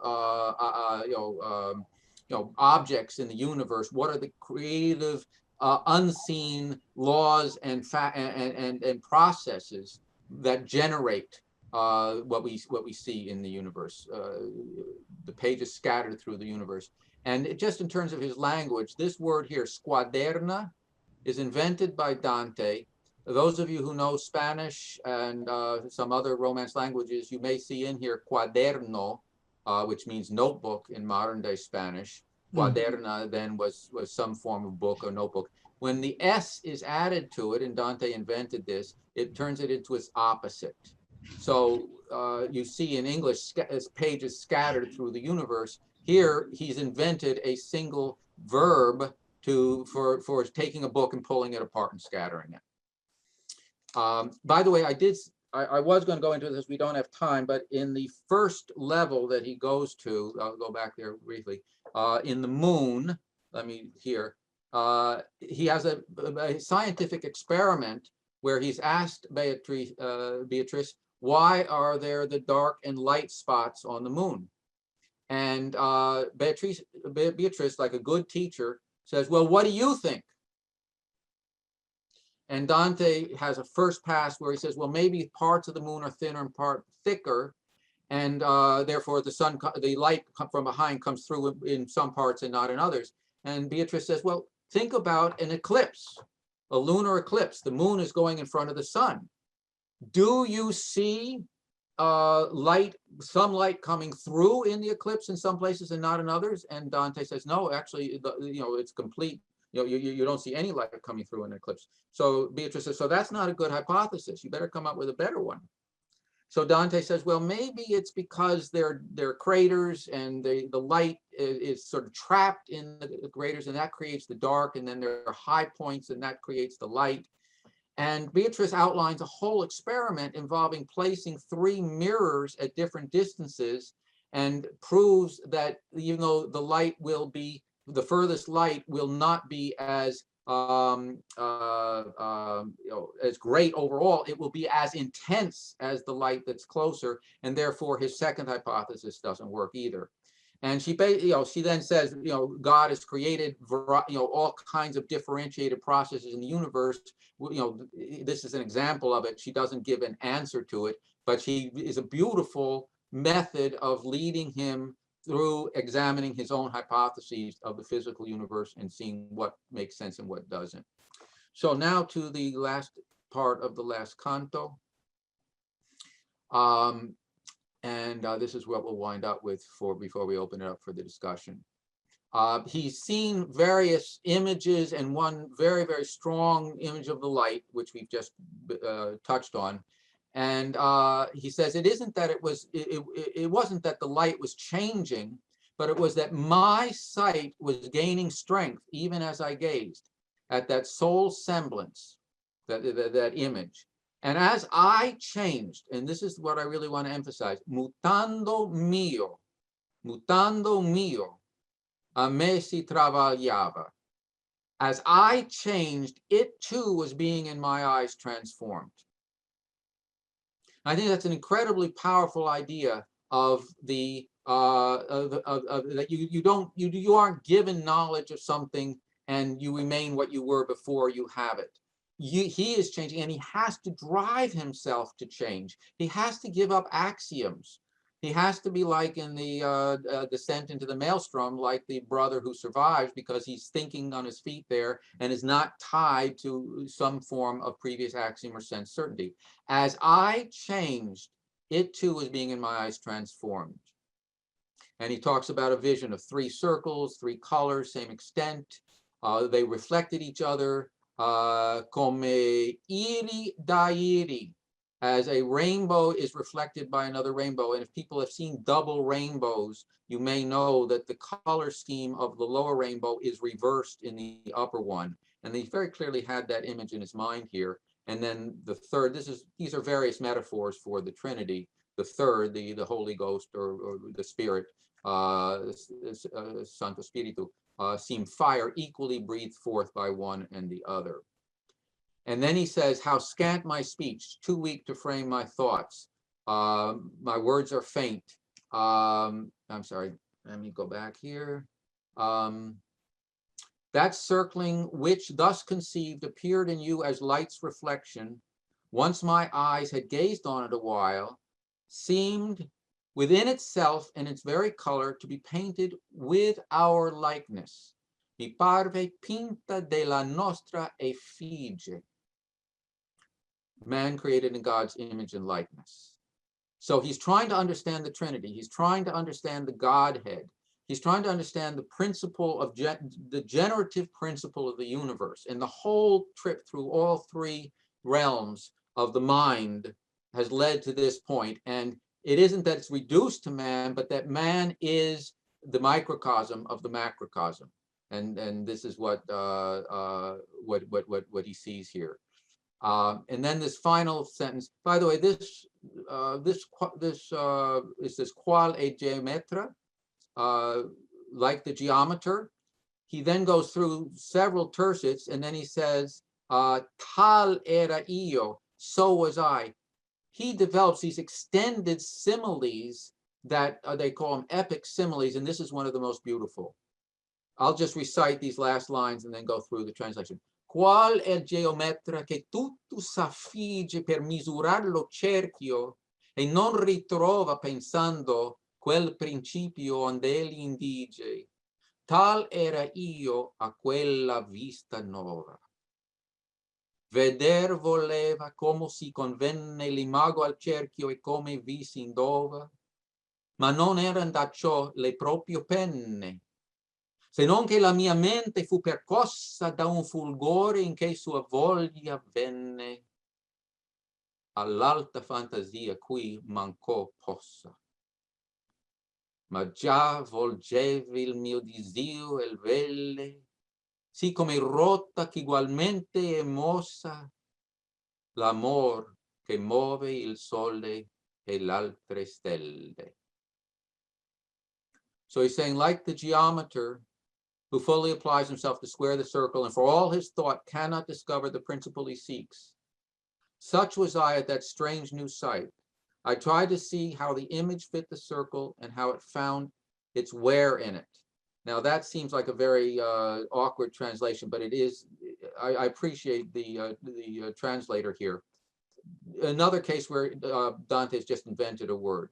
objects in the universe. What are the creative unseen laws and processes that generate what we see in the universe. The pages scattered through the universe. And just in terms of his language, this word here, squaderna, is invented by Dante. Those of you who know Spanish and some other Romance languages, you may see in here cuaderno, which means notebook in modern day Spanish. Cuaderna then was some form of book or notebook. When the S is added to it, and Dante invented this, it turns it into its opposite. So you see in English as pages scattered through the universe. Here he's invented a single verb for taking a book and pulling it apart and scattering it. By the way, I was going to go into this, we don't have time, but in the first level that he goes to, I'll go back there briefly, in the moon, he has a scientific experiment where he's asked Beatrice, why are there the dark and light spots on the moon? And Beatrice, like a good teacher, says, well, what do you think? And Dante has a first pass where he says, well, maybe parts of the moon are thinner and part thicker, and therefore the light from behind comes through in some parts and not in others. And Beatrice says, well, think about an eclipse, a lunar eclipse. The moon is going in front of the sun. Do you see some light coming through in the eclipse in some places and not in others? And Dante says, no, actually, it's complete. You don't see any light coming through an eclipse. So Beatrice says, so that's not a good hypothesis. You better come up with a better one. So Dante says, well, maybe it's because they're craters and the light is sort of trapped in the craters, and that creates the dark, and then there are high points and that creates the light. And Beatrice outlines a whole experiment involving placing 3 mirrors at different distances, and proves that even though the light will be, the furthest light will not be as as great overall, it will be as intense as the light that's closer, and therefore his second hypothesis doesn't work either. And she then says, God has created all kinds of differentiated processes in the universe. This is an example of it. She doesn't give an answer to it, but she is a beautiful method of leading him through examining his own hypotheses of the physical universe and seeing what makes sense and what doesn't. So now to the last part of the last canto. This is what we'll wind up with before we open it up for the discussion. He's seen various images, and one very, very strong image of the light, which we've just touched on. And he says it isn't that it wasn't that the light was changing, but it was that my sight was gaining strength even as I gazed at that soul semblance, that image. And as I changed, and this is what I really want to emphasize, mutando mio, a me si travagliava. As I changed, it too was being in my eyes transformed. I think that's an incredibly powerful idea of the that you aren't given knowledge of something and you remain what you were before you have it. He is changing, and he has to drive himself to change. He has to give up axioms. He has to be like in the Descent into the Maelstrom, like the brother who survives because he's thinking on his feet there and is not tied to some form of previous axiom or sense certainty. As I changed, it too was being in my eyes transformed. And he talks about a vision of 3 circles, 3 colors, same extent. They reflected each other. Come iri da iri, as a rainbow is reflected by another rainbow. And if people have seen double rainbows, you may know that the color scheme of the lower rainbow is reversed in the upper one. And he very clearly had that image in his mind here. And then the third, these are various metaphors for the Trinity. The third, the Holy Ghost or the Spirit, Santo Spiritu, seem fire equally breathed forth by one and the other. And then he says, how scant my speech, too weak to frame my thoughts. My words are faint. I'm sorry, let me go back here. That circling which thus conceived appeared in you as light's reflection. Once my eyes had gazed on it a while, seemed within itself and its very color to be painted with our likeness. Mi parve pinta della nostra effigie. Man created in God's image and likeness. So he's trying to understand the Trinity. He's trying to understand the Godhead. He's trying to understand the principle of the generative principle of the universe. And the whole trip through all three realms of the mind has led to this point. And it isn't that it's reduced to man, but that man is the microcosm of the macrocosm. And this is what he sees here. And then this final sentence. By the way, this is this qual e geometra, like the geometer. He then goes through several tercets, and then he says, tal era io, so was I. He develops these extended similes that they call them epic similes, and this is one of the most beautiful. I'll just recite these last lines and then go through the translation. Qual è il geometra che tutto s'affigge per misurar lo cerchio e non ritrova pensando quel principio onde egli indige. Tal era io a quella vista nuova. Veder voleva come si convenne l'imago al cerchio e come vi si indova, ma non eran da ciò le proprie penne, se non che la mia mente fu percossa da un fulgore in che sua voglia venne, all'alta fantasia cui mancò possa. Ma già volgevi il mio disio e il velle, sì come rotta che ugualmente è mossa, l'amor che muove il sole e l'altre stelle. So he's saying, like the geometer, who fully applies himself to square the circle and for all his thought cannot discover the principle he seeks. Such was I at that strange new sight. I tried to see how the image fit the circle and how it found its where in it. Now that seems like a very awkward translation, but it is. I appreciate the translator here. Another case where Dante's just invented a word.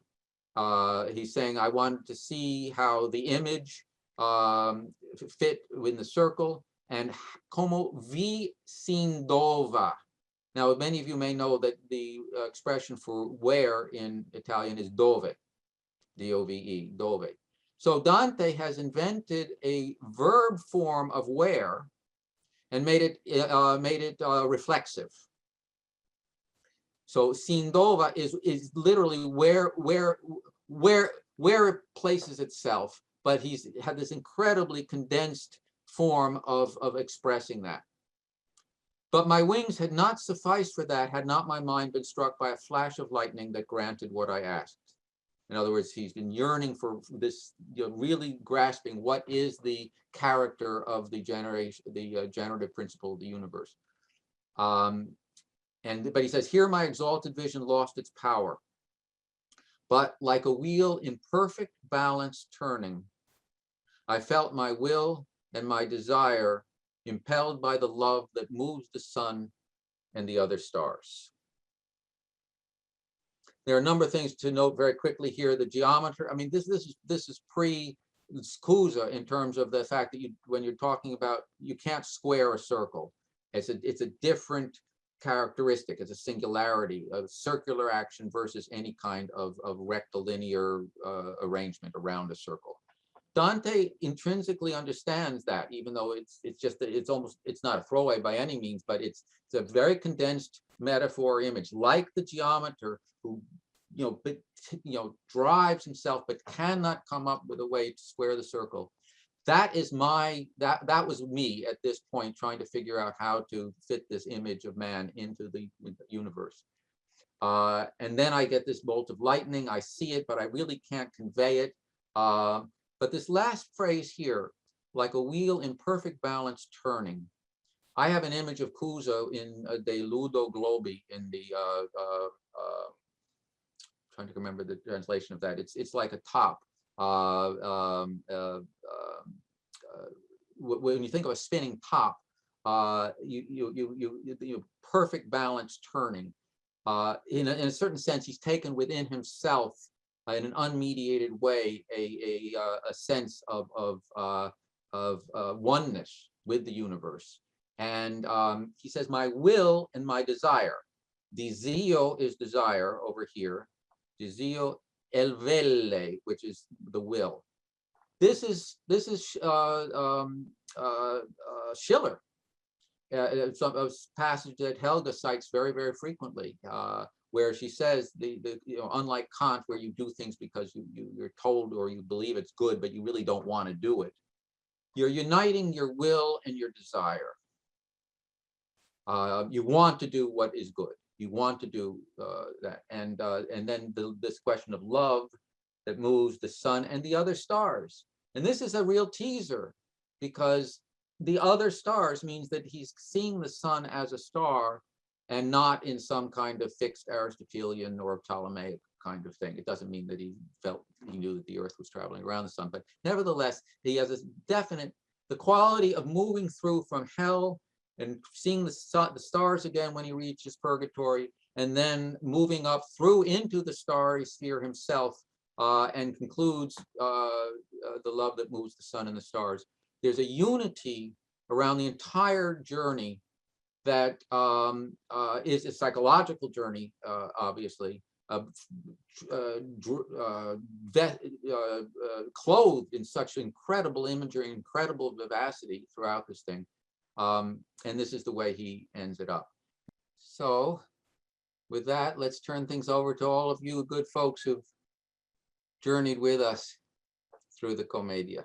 He's saying, I wanted to see how the image fit in the circle, and como vi s'indova. Now, many of you may know that the expression for where in Italian is dove, D-O-V-E, dove. So Dante has invented a verb form of where and made it reflexive. So s'indova is literally where it places itself, but he's had this incredibly condensed form of expressing that. But my wings had not sufficed for that, had not my mind been struck by a flash of lightning that granted what I asked. In other words, he's been yearning for this, really grasping what is the character of the generative principle of the universe. But he says, here my exalted vision lost its power. But like a wheel in perfect balance turning, I felt my will and my desire impelled by the love that moves the sun and the other stars. There are a number of things to note very quickly here. The geometry, I mean, this is pre-Scusa in terms of the fact that when you're talking about, you can't square a circle. It's a different characteristic. It's a singularity of circular action versus any kind of rectilinear arrangement around a circle. Dante intrinsically understands that, even though it's not a throwaway by any means, but it's a very condensed metaphor image, like the geometer who drives himself but cannot come up with a way to square the circle. That is that was me at this point, trying to figure out how to fit this image of man into the universe. And then I get this bolt of lightning. I see it, but I really can't convey it. But this last phrase here, like a wheel in perfect balance turning. I have an image of Cuso in De Ludo Globi in the, trying to remember the translation of that. It's like a top. When you think of a spinning top, you perfect balance turning. In a certain sense, he's taken within himself in an unmediated way a sense of oneness with the universe. And he says, my will and my desire. Desio is desire over here. Desio elvelle, which is the will. This is Schiller. It's a passage that Helga cites very, very frequently, where she says, unlike Kant, where you do things because you're told or you believe it's good, but you really don't want to do it. You're uniting your will and your desire. You want to do what is good. You want to do that. And then this question of love that moves the sun and the other stars. And this is a real teaser, because the other stars means that he's seeing the sun as a star and not in some kind of fixed Aristotelian or Ptolemaic kind of thing. It doesn't mean that he knew that the earth was traveling around the sun, but nevertheless, he has this definite, the quality of moving through from hell and seeing the stars again when he reaches purgatory, and then moving up through into the starry sphere himself, and concludes the love that moves the sun and the stars. There's a unity around the entire journey that is a psychological journey, obviously, clothed in such incredible imagery, incredible vivacity throughout this thing. And this is the way he ends it up. So with that, let's turn things over to all of you good folks who've journeyed with us through the Commedia.